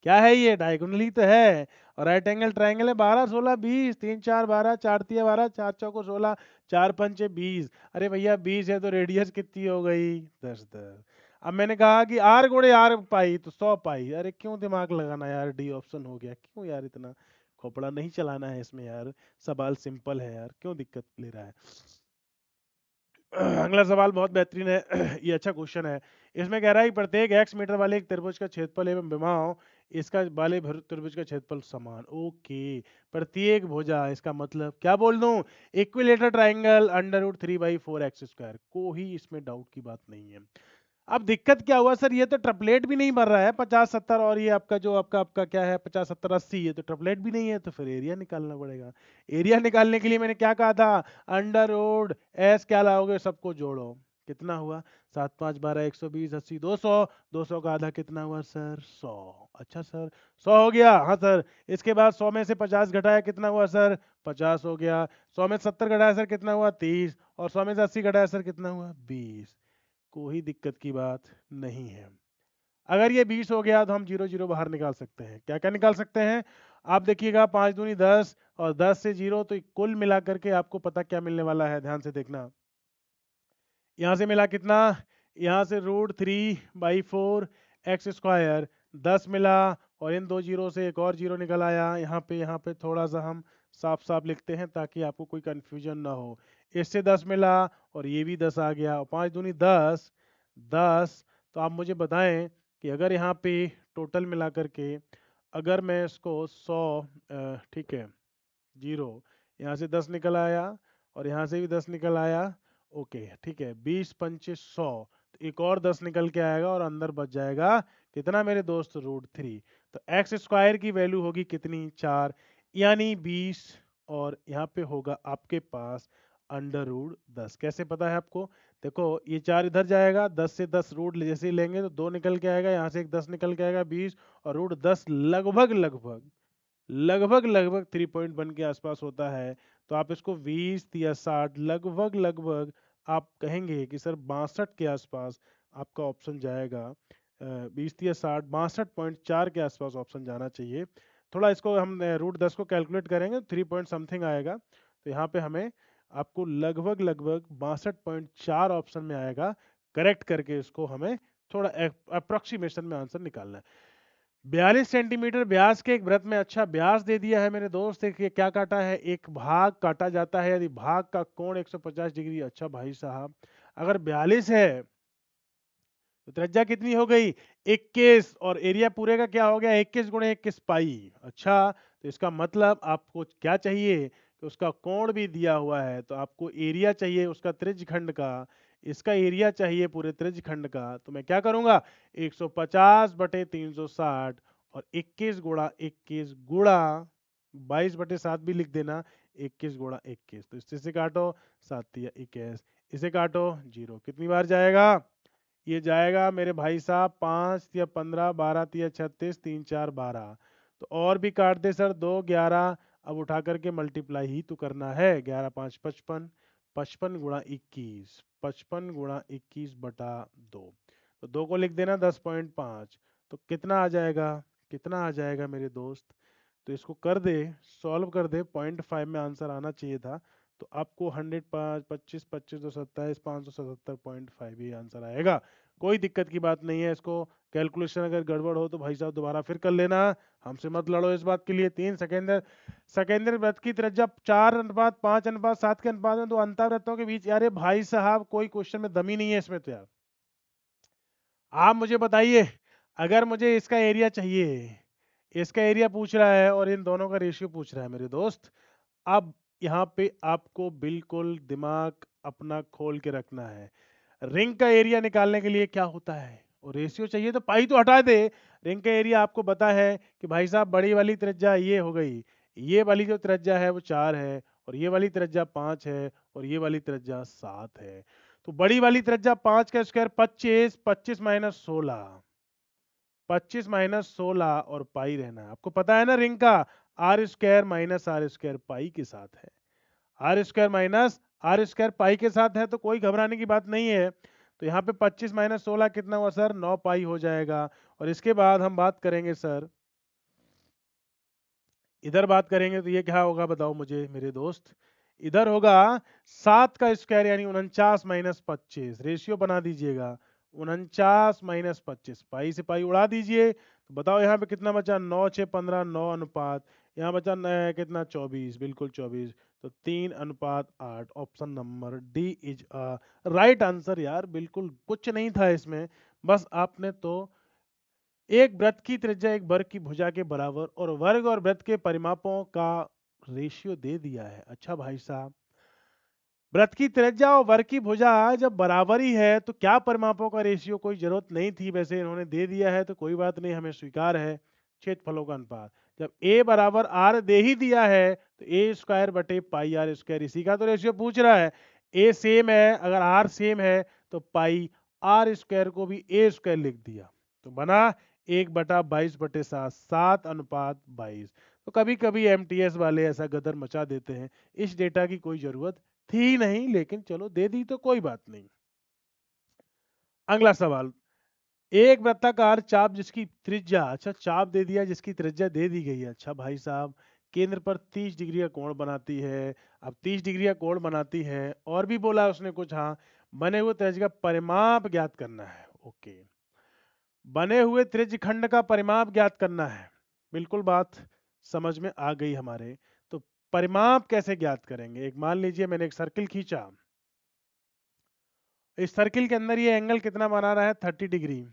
क्या है ये, डायगोनली तो है। और राइट एंगल ट्राइंगल है, 12 16 20, 3 4 12, 4 3 12, 4 चौको 16, 4 पंचे 20। अरे भैया 20 है तो रेडियस कितनी हो गई, 10 10। अब मैंने कहा कि आर गुणे आर पाई तो 100 पाई। अरे क्यों दिमाग लगाना यार, डी ऑप्शन हो गया, क्यों यार इतना खोपड़ा नहीं चलाना है इसमें यार, सवाल सिंपल है यार, क्यों दिक्कत ले रहा है। अगला सवाल बहुत बेहतरीन है। ये अच्छा क्वेश्चन है। इसमें कह रहा है कि प्रत्येक x मीटर वाले एक त्रिभुज का क्षेत्रफल एवं विमाओं इसका वाले त्रिभुज का क्षेत्रफल समान। ओके, प्रत्येक भुजा, इसका मतलब क्या बोल दूं, इक्विलेटरल ट्राइंगल √3/4x²। कोई इसमें डाउट की बात नहीं है। अब दिक्कत क्या हुआ सर, ये तो ट्रिपलेट भी नहीं बन रहा है 50 70, और ये आपका जो आपका आपका क्या है 50 70 80, ये तो ट्रिपलेट भी नहीं है, तो फिर एरिया निकालना पड़ेगा। एरिया निकालने के लिए मैंने क्या कहा था, √s क्या लाओगे, सबको जोड़ो, कितना हुआ 7 5 12 120 80 200, 200 का आधा कितना हुआ सर 100। अच्छा सर 100 हो गया, हाँ सर। इसके बाद 100 में से 50 घटाया कितना हुआ सर 50 हो गया। 100 में से 70 घटाया सर कितना हुआ 30, और 100 में से 80 घटाया सर कितना हुआ 20। कोई दिक्कत की बात नहीं है। अगर ये 20 हो गया तो हम 0 0 बाहर निकाल सकते हैं। क्या क्या निकाल सकते हैं, आप देखिएगा 5 दूनी 10, और 10 से 0, तो कुल मिला करके आपको पता क्या मिलने वाला है, ध्यान से देखना। यहाँ से मिला कितना, यहाँ से √3/4x², 10 मिला, और इन दो जीरो से एक और जीरो निकल आया। यहाँ पे थोड़ा सा हम साफ साफ लिखते हैं ताकि आपको कोई कंफ्यूजन ना हो। इससे 10 मिला, और ये भी 10 आ गया, और 5 दूनी 10, 10। तो आप मुझे बताएं कि अगर यहाँ पे टोटल मिला करके, अगर मैं इसको 100, ठीक है, 0, यहाँ से 10 निकल आया, और यहाँ से भी 10 निकल आया, ओके ठीक है, 20 पंचे 100, तो एक और 10 निकल के आएगा, और अंदर बच जाएगा कितना मेरे दोस्त, √3। तो x² की वैल्यू होगी कितनी, 4, यानी 20। और यहाँ पे होगा आपके पास √10। कैसे पता है आपको, देखो ये 4 इधर जाएगा, 10 से 10 रूट जैसे ही लेंगे तो 2 निकल के आएगा, यहाँ से एक 10 निकल के आएगा 20, और √10 लगभग लगभग लगभग लगभग 3.1 के आसपास होता है। तो आप इसको 20 या 60, लगभग लगभग आप कहेंगे कि सर 62 के आसपास आपका ऑप्शन जाएगा। 20 या 60, 62.4 के आसपास ऑप्शन जाना चाहिए। थोड़ा इसको हम √10 को कैलकुलेट करेंगे, 3 पॉइंट समथिंग आएगा, तो यहाँ पे हमें आपको लगभग लगभग 62.4 ऑप्शन में आएगा। करेक्ट करके इसको हमें थोड़ा अप्रोक्सीमेशन में आंसर निकालना है। 42 सेंटीमीटर व्यास के एक वृत्त में, अच्छा व्यास दे दिया है मेरे दोस्त, देखिए क्या काटा है, एक भाग काटा जाता है यदि भाग का कोण 150 डिग्री। अच्छा भाई साहब, अगर 42 है तो त्रिज्या कितनी हो गई 21, और एरिया पूरे का क्या हो गया 21 गुणे 21 पाई। अच्छा, तो इसका मतलब आपको क्या चाहिए कि उसका कोण भी दिया हुआ है, तो आपको एरिया चाहिए उसका त्रिज्यखंड का, इसका एरिया चाहिए पूरे त्रिज्यखंड का। तो मैं क्या करूंगा, 150/360, और 21 गुणा 21 गुणा 22/7 भी लिख देना, 21 गुणा 21, तो इससे से काटो 7 या 21, इसे काटो 0, कितनी बार जाएगा, ये जाएगा मेरे भाई साहब 5 या 15, 12 या 36, 3 4 12। तो और भी काट दे सर, 2 11, अब उठा करके मल्टीप्लाई ही तो करना है, 11 5 55, 55 गुणा 21, 55 गुणा 21/2, तो 2 को लिख देना 10.5। तो कितना आ जाएगा, कितना आ जाएगा मेरे दोस्त, तो इसको कर दे, सॉल्व कर दे, 0.5 में आंसर आना चाहिए था। तो आपको 105 25 25 दो 27, 577.5 ही आंसर आएगा। कोई दिक्कत की बात नहीं है, इसको कैलकुलेशन अगर गड़बड़ हो तो भाई साहब दोबारा फिर कर लेना, हमसे मत लड़ो इस बात के लिए। 3 सेकेंडरी वृत्त की त्रिज्या 4:5:7 के अनुपात में दो अंतःवृत्तों के बीच। यार भाई साहब कोई क्वेश्चन में दम ही नहीं है इसमें, तो यार आप मुझे बताइए, अगर मुझे इसका एरिया चाहिए, इसका एरिया पूछ रहा है और इन दोनों का रेशियो पूछ रहा है मेरे दोस्त, अब यहाँ पे आपको बिल्कुल दिमाग अपना खोल के रखना है। रिंग का एरिया निकालने के लिए क्या होता है, और रेशियो चाहिए तो पाई तो हटा दे। रिंग का एरिया आपको पता है कि भाई साहब बड़ी वाली त्रिज्या ये हो गई, ये वाली जो त्रिज्या है वो 4 है, और ये वाली त्रिज्या 5 है, और ये वाली त्रिज्या 7 है। तो बड़ी वाली त्रिज्या 5 का स्क्वायर 25, 25 माइनस 16, 25 माइनस 16, और पाई रहना है। आपको पता है ना रिंग का R² - R² पाई के साथ है, R² - R² पाई के साथ है, तो कोई घबराने की बात नहीं है। तो यहाँ पे 25 माइनस 16 कितना हुआ सर, 9 पाई हो जाएगा। और इसके बाद हम बात करेंगे सर इधर बात करेंगे तो ये क्या होगा बताओ मुझे मेरे दोस्त। इधर होगा 7 का स्क्वायर यानी 49 माइनस 25, रेशियो बना दीजिएगा 49 - 25, पाई से पाई उड़ा दीजिए तो बताओ यहाँ पे कितना बचा, 9 6 15, 9 अनुपात, यहाँ बचा कितना 24, बिल्कुल 24, तो 3:8। Option number D is a right answer यार, बिल्कुल कुछ नहीं था इसमें, बस आपने तो एक वृत्त की त्रिज्या एक वर्ग की भुजा के बराबर और वर्ग और वृत्त के परिमापों का रेशियो दे दिया है। अच्छा भाई साहब, वृत्त की त्रिज्या और वर्ग की भुजा जब बराबर ही है तो क्या परिमापों का रेशियो, कोई जरूरत नहीं थी, वैसे इन्होंने दे दिया है तो कोई बात नहीं, हमें स्वीकार है। क्षेत्रफलों का अनुपात, जब a बराबर r दे ही दिया है तो a स्क्वायर बटे पाई आर स्क्वायर, इसी का तो रेशियो पूछ रहा है। a सेम है, अगर r सेम है तो पाई आर स्क्वायर को भी a स्क्वायर लिख दिया तो बना 1/22/7, 7:22। तो कभी कभी एमटीएस वाले ऐसा गदर मचा देते हैं, इस डेटा की कोई जरूरत थी नहीं, लेकिन चलो दे दी तो कोई बात नहीं। अगला सवाल, एक वृत्ताकार चाप जिसकी त्रिज्या, अच्छा चाप दे दिया जिसकी त्रिज्या दे दी गई है, अच्छा भाई साहब, केंद्र पर 30 डिग्री का कोण बनाती है। अब 30 डिग्री का कोण बनाती है और भी बोला उसने कुछ, हाँ, बने हुए त्रिज्या का परिमाप ज्ञात करना है। ओके, बने हुए त्रिज्य खंड का परिमाप ज्ञात करना है, बिल्कुल बात समझ में आ गई हमारे। तो परिमाप कैसे ज्ञात करेंगे, एक मान लीजिए मैंने एक सर्किल खींचा, इस सर्किल के अंदर ये एंगल कितना बना रहा है, 30 डिग्री।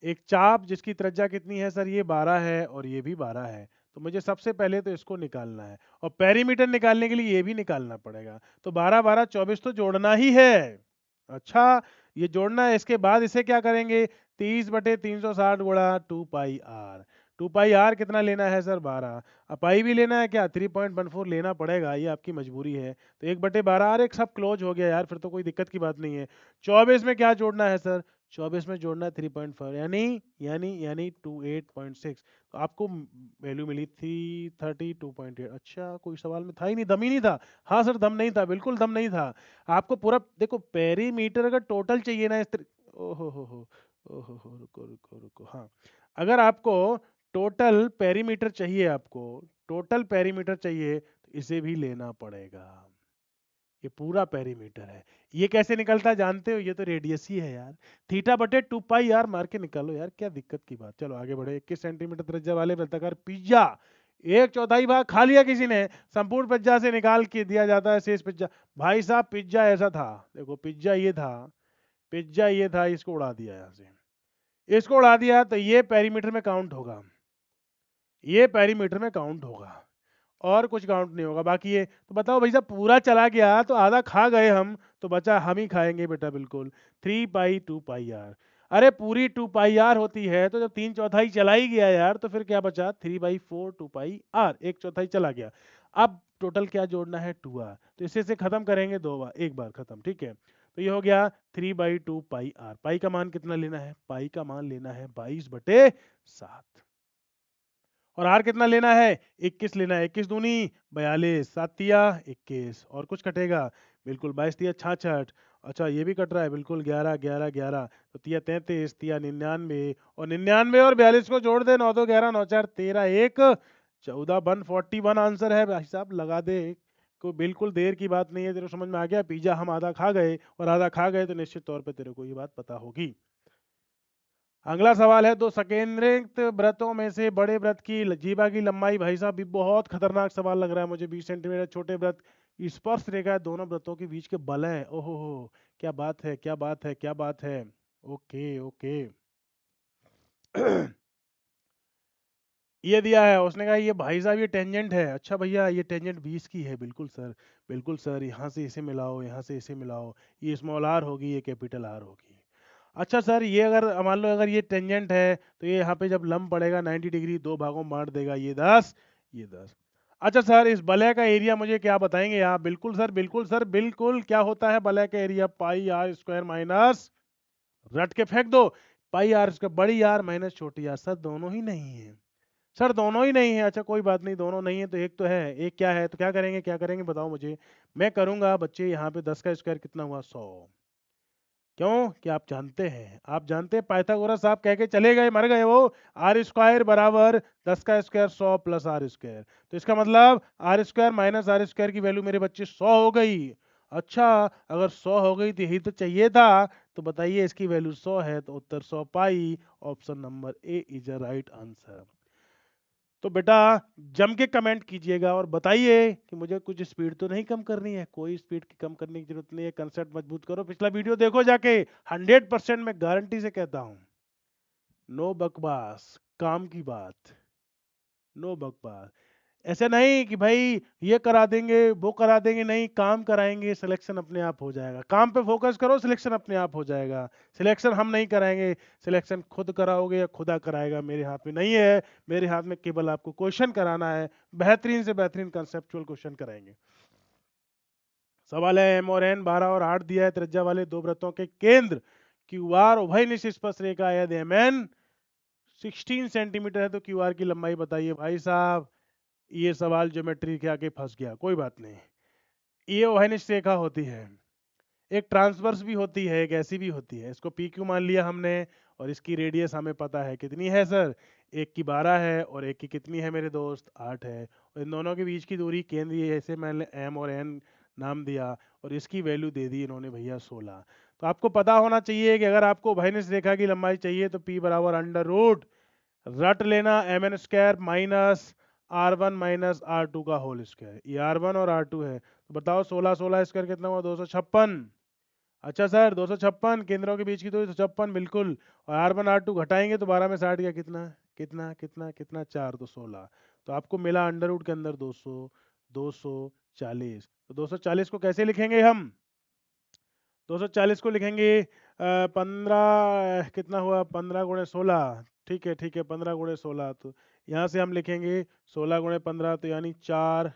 एक चाप जिसकी त्रिज्या कितनी है सर, ये 12 है और ये भी 12 है, तो मुझे सबसे पहले तो इसको निकालना है और पेरीमीटर निकालने के लिए ये भी निकालना पड़ेगा, तो 12 12 24 तो जोड़ना ही है। अच्छा, ये जोड़ना है, इसके बाद इसे क्या करेंगे, 30/360 गुणा 2 पाई आर। 2 पाई आर कितना लेना है सर, 12। अब पाई भी लेना है क्या, 3.14 लेना पड़ेगा, ये आपकी मजबूरी है, तो 1/12 आर, एक सब क्लोज हो गया यार, फिर तो कोई दिक्कत की बात नहीं है। 24 में क्या जोड़ना है सर, 24 में जोड़ना है 3.5, यानी 28.6, तो आपको वैल्यू मिली थी 32.8। अच्छा, कोई सवाल में था ही नहीं, दम ही नहीं था। हाँ सर, दम नहीं था, बिल्कुल दम नहीं था। आपको पूरा देखो, पेरीमीटर का टोटल चाहिए ना ओहो हो, ओहो हो, रुको रुको रुको, हाँ, अगर आपको टोटल पेरीमीटर चाहिए, आपको टोटल पेरीमीटर चाहिए तो इसे भी लेना पड़ेगा, ये पूरा पेरीमीटर है। ये कैसे निकलता है जानते हो, ये तो रेडियस ही है यार, θ/2 पाई आर मार के निकालो यार, क्या दिक्कत की बात। चलो आगे बढ़े, 21 सेंटीमीटर त्रिज्या वाले वृत्ताकार पिज्जा, एक चौथाई भाग खा लिया किसी ने, संपूर्ण पिज्जा से निकाल के दिया जाता है शेष पिज्जा। भाई साहब पिज्जा ऐसा था, देखो पिज्जा ये था, पिज्जा ये था, इसको उड़ा दिया यहाँ से, इसको उड़ा दिया तो ये पेरीमीटर में काउंट होगा, ये पेरीमीटर में काउंट होगा और कुछ काउंट नहीं होगा। बाकी ये तो बताओ भाई साहब, पूरा चला गया तो आधा खा गए हम, तो बचा हम ही खाएंगे बेटा, बिल्कुल 3/2 पाई आर। अरे पूरी 2 पाई आर होती है तो जब 3/4 चला ही गया यार, तो फिर क्या बचा, 3/4 2 पाई आर, 1/4 चला गया। अब टोटल क्या जोड़ना है, 2 आर, तो इसे से खत्म करेंगे 2 बार, एक बार खत्म, ठीक है, तो ये हो गया 3/2 पाई आर। पाई का मान कितना लेना है, पाई का मान लेना है 22/7, और आर कितना लेना है, 21 लेना है, 21 दूनी 42, 7 तिया 21, और कुछ कटेगा, बिल्कुल 22 तिया 66, अच्छा ये भी कट रहा है, बिल्कुल 11 11 11, तो तिया 33, तिया 99, और 99 और 42 को जोड़ दे, 9 2 11 9 4 13 1 14, 141 आंसर है भाई साहब, लगा दे। कोई बिल्कुल देर की बात नहीं है, तेरे को समझ में आ गया, पिज्जा हम आधा खा गए और आधा खा गए तो निश्चित तौर पे तेरे को ये बात पता होगी। अगला सवाल है, दो संकेंद्रित वृत्तों में से बड़े वृत्त की जीवा की लंबाई, भाई साहब भी बहुत खतरनाक सवाल लग रहा है मुझे, 20 सेंटीमीटर, छोटे वृत्त स्पर्श रेखा है दोनों वृत्तों के बीच के बल है, ओहो हो, क्या बात है क्या बात है क्या बात है। ओके ओके ये दिया है, उसने कहा ये भाई साहब ये टेंजेंट है, अच्छा भैया ये टेंजेंट 20 की है, बिल्कुल सर, बिल्कुल सर, यहाँ से इसे मिलाओ, यहाँ से इसे मिलाओ, ये स्मॉल आर होगी, ये कैपिटल आर होगी। अच्छा सर, ये अगर मान लो अगर ये टेंजेंट है तो ये यहाँ पे जब लंब पड़ेगा 90 डिग्री, दो भागों में बांट देगा, ये 10, ये 10। अच्छा सर, इस वलय का एरिया मुझे क्या बताएंगे आप, बिल्कुल सर, बिल्कुल सर, बिल्कुल, क्या होता है वलय का area, pi r square minus, रट के फेंक दो, पाई आर स्क्वायर, बड़ी आर माइनस छोटी आर, सर दोनों ही नहीं है, सर दोनों ही नहीं है, अच्छा कोई बात नहीं, दोनों नहीं है तो एक तो है, एक क्या है, तो क्या करेंगे, क्या करेंगे बताओ मुझे, मैं करूंगा बच्चे, यहाँ पे 10 का स्क्वायर कितना हुआ, 100, क्यों कि आप जानते हैं पाइथागोरस साहब कह के चले गए, मर गए वो, आर स्क्वायर बराबर 10 का स्क्वायर 100 प्लस आर स्क्वायर। तो इसका मतलब r square minus r square की वैल्यू मेरे बच्चे 100 हो गई। अच्छा, अगर 100 हो गई तो यही तो चाहिए था। तो बताइए इसकी वैल्यू 100 है तो उत्तर 100 पाई। Option number A is a right answer. तो बेटा जम के कमेंट कीजिएगा और बताइए कि मुझे कुछ स्पीड तो नहीं कम करनी है। कोई स्पीड की कम करने की जरूरत नहीं है, कंसेप्ट मजबूत करो। पिछला वीडियो देखो जाके, 100% मैं गारंटी से कहता हूं। नो बकवास, काम की बात, नो बकवास। ऐसे नहीं कि भाई ये करा देंगे वो करा देंगे, नहीं, काम कराएंगे, सिलेक्शन अपने आप हो जाएगा। काम पे फोकस करो, सिलेक्शन अपने आप हो जाएगा। सिलेक्शन हम नहीं कराएंगे, सिलेक्शन खुद कराओगे या खुदा कराएगा, मेरे हाथ में नहीं है। मेरे हाथ में केवल आपको क्वेश्चन कराना है, बेहतरीन से बेहतरीन कंसेप्चुअल क्वेश्चन कराएंगे। सवाल है एम और एन 12 और 8 दिया है, त्रिज्या वाले दो वृत्तों के केंद्र क्यू आर उभयनिष्ठ स्पर्श रेखा यदि एम एन 16 सेंटीमीटर है तो क्यू आर की लंबाई बताइए। भाई साहब ये सवाल ज्योमेट्री के आगे फंस गया, कोई बात नहीं। ये उभयनिष्ठ रेखा होती है, एक ट्रांसवर्स भी होती है, एक ऐसी भी होती है। इसको पी क्यू मान लिया हमने, और इसकी रेडियस हमें पता है कितनी है सर, एक की 12 है और एक की कितनी है मेरे दोस्त, 8 है। और इन दोनों के बीच की दूरी केंद्र, ऐसे मैंने एम और एन नाम दिया, और इसकी वैल्यू दे दी इन्होंने भैया 16। तो आपको पता होना चाहिए कि अगर आपको उभयनिष्ठ रेखा की लंबाई चाहिए तो पी बराबर अंडर रूट रट लेना M N square minus r one minus r two का होल स्क्वायर। ये आर वन और आर टू है, तो बताओ 16 16 स्क्वायर कितना हुआ, 256। अच्छा सर 256, केंद्रों के बीच की दूरी 256 बिल्कुल। और आर वन आर टू घटाएंगे तो 12 में 60 गया, कितना कितना कितना कितना 4 तो 16। तो आपको मिला अंडर रूट के अंदर 200, 240। तो 240 को कैसे लिखेंगे हम, 240 को लिखेंगे 15, कितना हुआ 15 × 16, ठीक है ठीक है 15 × 16। तो यहाँ से हम लिखेंगे 16 × 15, तो यानी 4।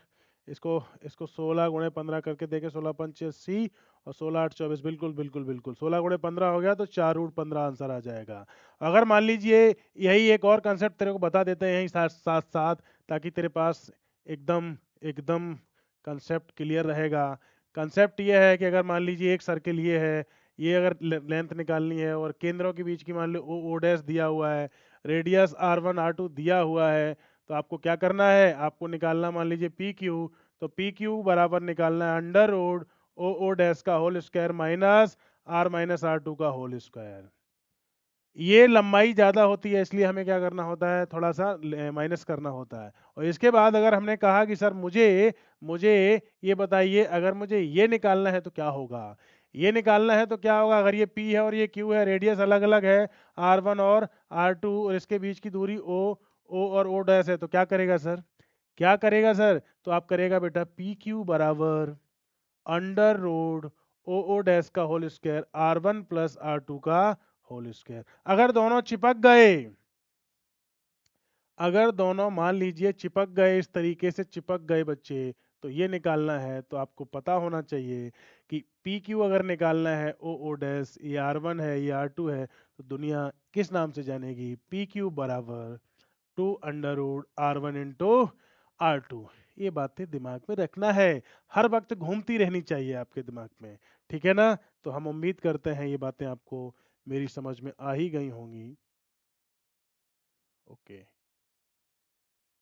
इसको इसको 16 × 15 करके देखें, 16 × 5 = 80 और 16 × 8 = 24। बिल्कुल बिल्कुल बिल्कुल 16 × 15 हो गया तो 4√15 आंसर आ जाएगा। अगर मान लीजिए, यही एक और कंसेप्ट तेरे को बता देते हैं यही साथ साथ साथ, ताकि तेरे पास एकदम एकदम कंसेप्ट क्लियर रहेगा। कंसेप्ट ये है कि अगर मान लीजिए एक सर्किल ये है, ये अगर लेंथ निकालनी है और केंद्रों के बीच की मान लो ओ ओ डैश दिया हुआ है, radius r one r two दिया हुआ है, तो आपको क्या करना है, आपको निकालना मान लीजिए पी क्यू। तो पी क्यू बराबर निकालना है under root O O dash का whole square minus r two का होल स्क्वायर। ये लंबाई ज़्यादा होती है इसलिए हमें क्या करना होता है, थोड़ा सा माइनस करना होता है। और इसके बाद अगर हमने कहा कि सर मुझे मुझे ये बताइए, अगर मुझे ये निकालना है तो क्या होगा, ये निकालना है तो क्या होगा, अगर ये P है और ये Q है, रेडियस अलग अलग है R1 और R2, और इसके बीच की दूरी O और O डैश है, तो क्या करेगा सर, क्या करेगा सर, तो आप करेगा बेटा पी क्यू बराबर under root O O dash का whole square R1 plus R2 का होल स्क्वायर। अगर दोनों चिपक गए, अगर दोनों मान लीजिए चिपक गए, इस तरीके से चिपक गए बच्चे, तो ये निकालना है तो आपको पता होना चाहिए कि पी क्यू अगर निकालना है ओ ओ डैश, ये R1 है ये R2 है, तो दुनिया किस नाम से जानेगी, पी क्यू बराबर 2√R1 × R2। ये बातें दिमाग में रखना है, हर वक्त घूमती रहनी चाहिए आपके दिमाग में, ठीक है ना। तो हम उम्मीद करते हैं ये बातें आपको मेरी समझ में आ ही गई होंगी। ओके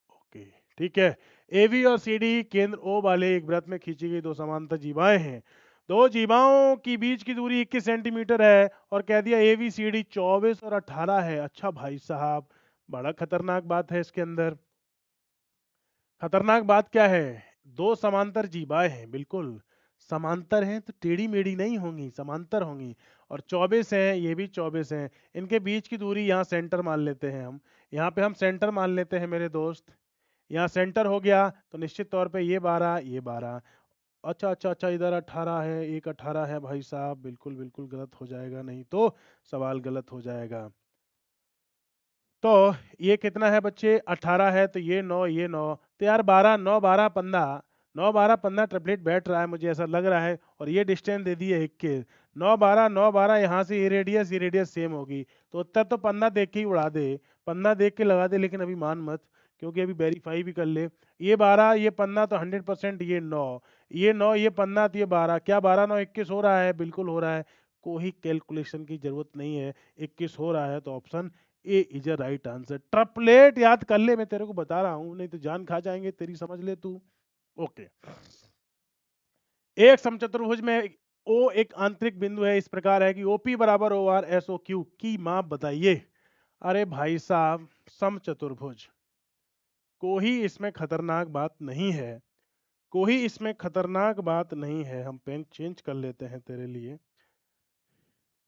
ओके ठीक है। एबी और सीडी केंद्र ओ वाले एक वृत्त में खींची गई दो समांतर जीवाएं हैं। दो जीवाओं की बीच की दूरी 21 सेंटीमीटर है और कह दिया ए बी सी डी 24 और 18 है। अच्छा भाई साहब, बड़ा खतरनाक बात है इसके अंदर। खतरनाक बात क्या है, दो समांतर जीवाएं हैं, बिल्कुल समांतर हैं तो टेढ़ी मेढ़ी नहीं होंगी, समांतर होंगी। और 24 है, ये भी 24 है। इनके बीच की दूरी यहाँ सेंटर मान लेते हैं हम, यहाँ पे हम सेंटर मान लेते हैं मेरे दोस्त। यहाँ सेंटर हो गया तो निश्चित तौर पे ये 12 ये 12। अच्छा अच्छा अच्छा, इधर 18 है, एक 18 है भाई साहब, बिल्कुल बिल्कुल गलत हो जाएगा, नहीं तो सवाल गलत हो जाएगा। तो ये कितना है बच्चे, 18 है, तो ये 9 ये 9, तो यार 12 9 12 15, 9 12 15 ट्रिपलेट बैठ रहा है मुझे ऐसा लग रहा है। और ये डिस्टेंस दे दी है 21, 9 12 9 12, यहाँ से ये रेडियस सेम होगी। तो उत्तर तो 15 देख के ही उड़ा दे, 15 देख के लगा दे, लेकिन अभी मान मत, क्योंकि अभी वेरीफाई भी कर ले। ये 12 ये 15 तो 100%, ये 9 ये 9 ये 15 तो ये 12, क्या 12 9 21 हो रहा है, बिल्कुल हो रहा है। कोई कैलकुलेशन की जरूरत नहीं है। 21 हो रहा है तो option A is a right answer. Triplet याद कर ले, मैं तेरे को बता रहा हूं, नहीं तो जान खा जाएंगे तेरी, समझ ले तू। ओके, एक समचतुर्भुज में ओ एक आंतरिक बिंदु है, इस प्रकार है कि ओपी बराबर O R S O Q की माप बताइए। अरे भाई साहब, समचतुर्भुज, कोई इसमें खतरनाक बात नहीं है, कोई इसमें खतरनाक बात नहीं है। हम पेन चेंज कर लेते हैं तेरे लिए।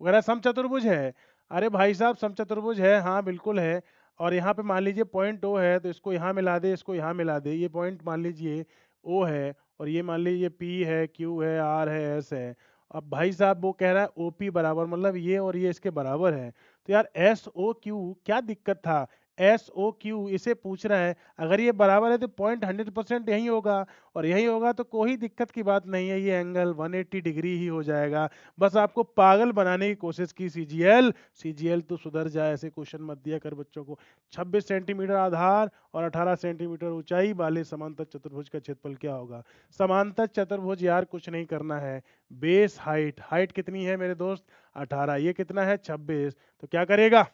वगैरह समचतुर्भुज है। अरे भाई साहब, समचतुर्भुज है, हाँ बिल्कुल है। और यहाँ पे मान लीजिए पॉइंट ओ है, तो इसको यहाँ मिला दे, इसको यहाँ मिला दे। ये पॉइंट मान लीजिए ओ है, और ये मान लीजिए पी है, क्यू है, आर है, एस है। अब भाई साहब वो कह रहा है ओ पी बराबर, मतलब ये और ये इसके बराबर है। तो यार एस ओ क्यू क्या दिक्कत था? एस ओ क्यू इसे पूछ रहा है, अगर ये बराबर है तो पॉइंट 100% यही होगा, और यही होगा तो कोई दिक्कत की बात नहीं है, ये एंगल 180 डिग्री ही हो जाएगा। बस आपको पागल बनाने की कोशिश की सीजीएल। सीजीएल तो सुधर जाए, ऐसे क्वेश्चन मत दिया कर बच्चों को। 26 सेंटीमीटर आधार और 18 सेंटीमीटर ऊंचाई वाले समांतर चतुर्भुज का क्षेत्रफल क्या होगा? समांतर चतुर्भुज यार कुछ नहीं करना है, बेस हाइट, हाइट कितनी है मेरे दोस्त? 18, ये कितना है? 26। तो क्या करेगा?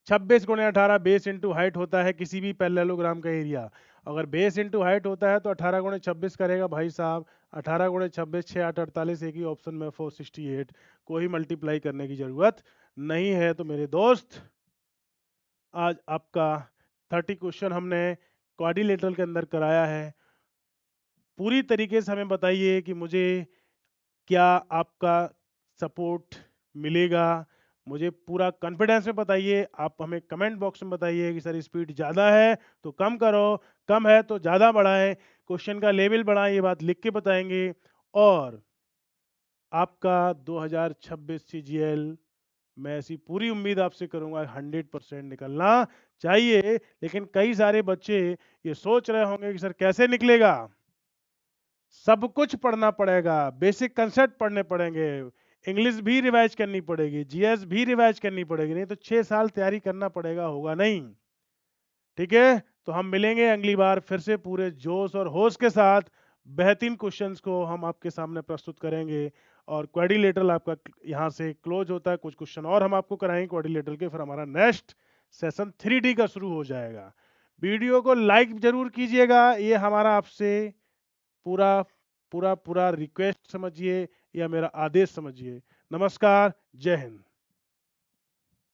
26 गुणे 18, बेस इंटू हाइट होता है किसी भी पैरेललोग्राम का एरिया। अगर बेस इंटू हाइट होता है तो 18 गुणे 26 करेगा भाई साहब। 18 गुणे 26, 6 8 48, एक ही ऑप्शन में 468। कोई मल्टीप्लाई करने की जरूरत नहीं है। तो मेरे दोस्त, आज आपका 30 क्वेश्चन हमने क्वाड्रिलेटरल के अंदर कराया है। पूरी तरीके से हमें बताइए कि मुझे क्या आपका सपोर्ट मिलेगा। मुझे पूरा कॉन्फिडेंस में बताइए। आप हमें कमेंट बॉक्स में बताइए कि सर स्पीड ज़्यादा है तो कम करो, कम है तो ज़्यादा बढ़ाएं, क्वेश्चन का लेवल बढ़ाएं, ये बात लिख के बताएंगे। और आपका 2026 सीजीएल, मैं ऐसी पूरी उम्मीद आपसे करूंगा 100% निकलना चाहिए। लेकिन कई सारे बच्चे ये सोच रहे होंगे कि सर कैसे निकलेगा? सब कुछ पढ़ना पड़ेगा, बेसिक कंसेप्ट पढ़ने पड़ेंगे, इंग्लिश भी रिवाइज करनी पड़ेगी, जीएस भी रिवाइज करनी पड़ेगी, नहीं तो 6 साल तैयारी करना पड़ेगा, होगा नहीं। ठीक है, तो हम मिलेंगे अगली बार फिर से पूरे जोश और होश के साथ। बेहतरीन क्वेश्चंस को हम आपके सामने प्रस्तुत करेंगे। और क्वाड्रिलेटरल आपका यहाँ से क्लोज होता है, कुछ क्वेश्चन और हम आपको कराएंगे क्वाड्रिलेटरल के, फिर हमारा नेक्स्ट सेशन 3D का शुरू हो जाएगा। वीडियो को लाइक जरूर कीजिएगा, ये हमारा आपसे पूरा पूरा पूरा रिक्वेस्ट समझिए या मेरा आदेश समझिए। नमस्कार, जय हिंद।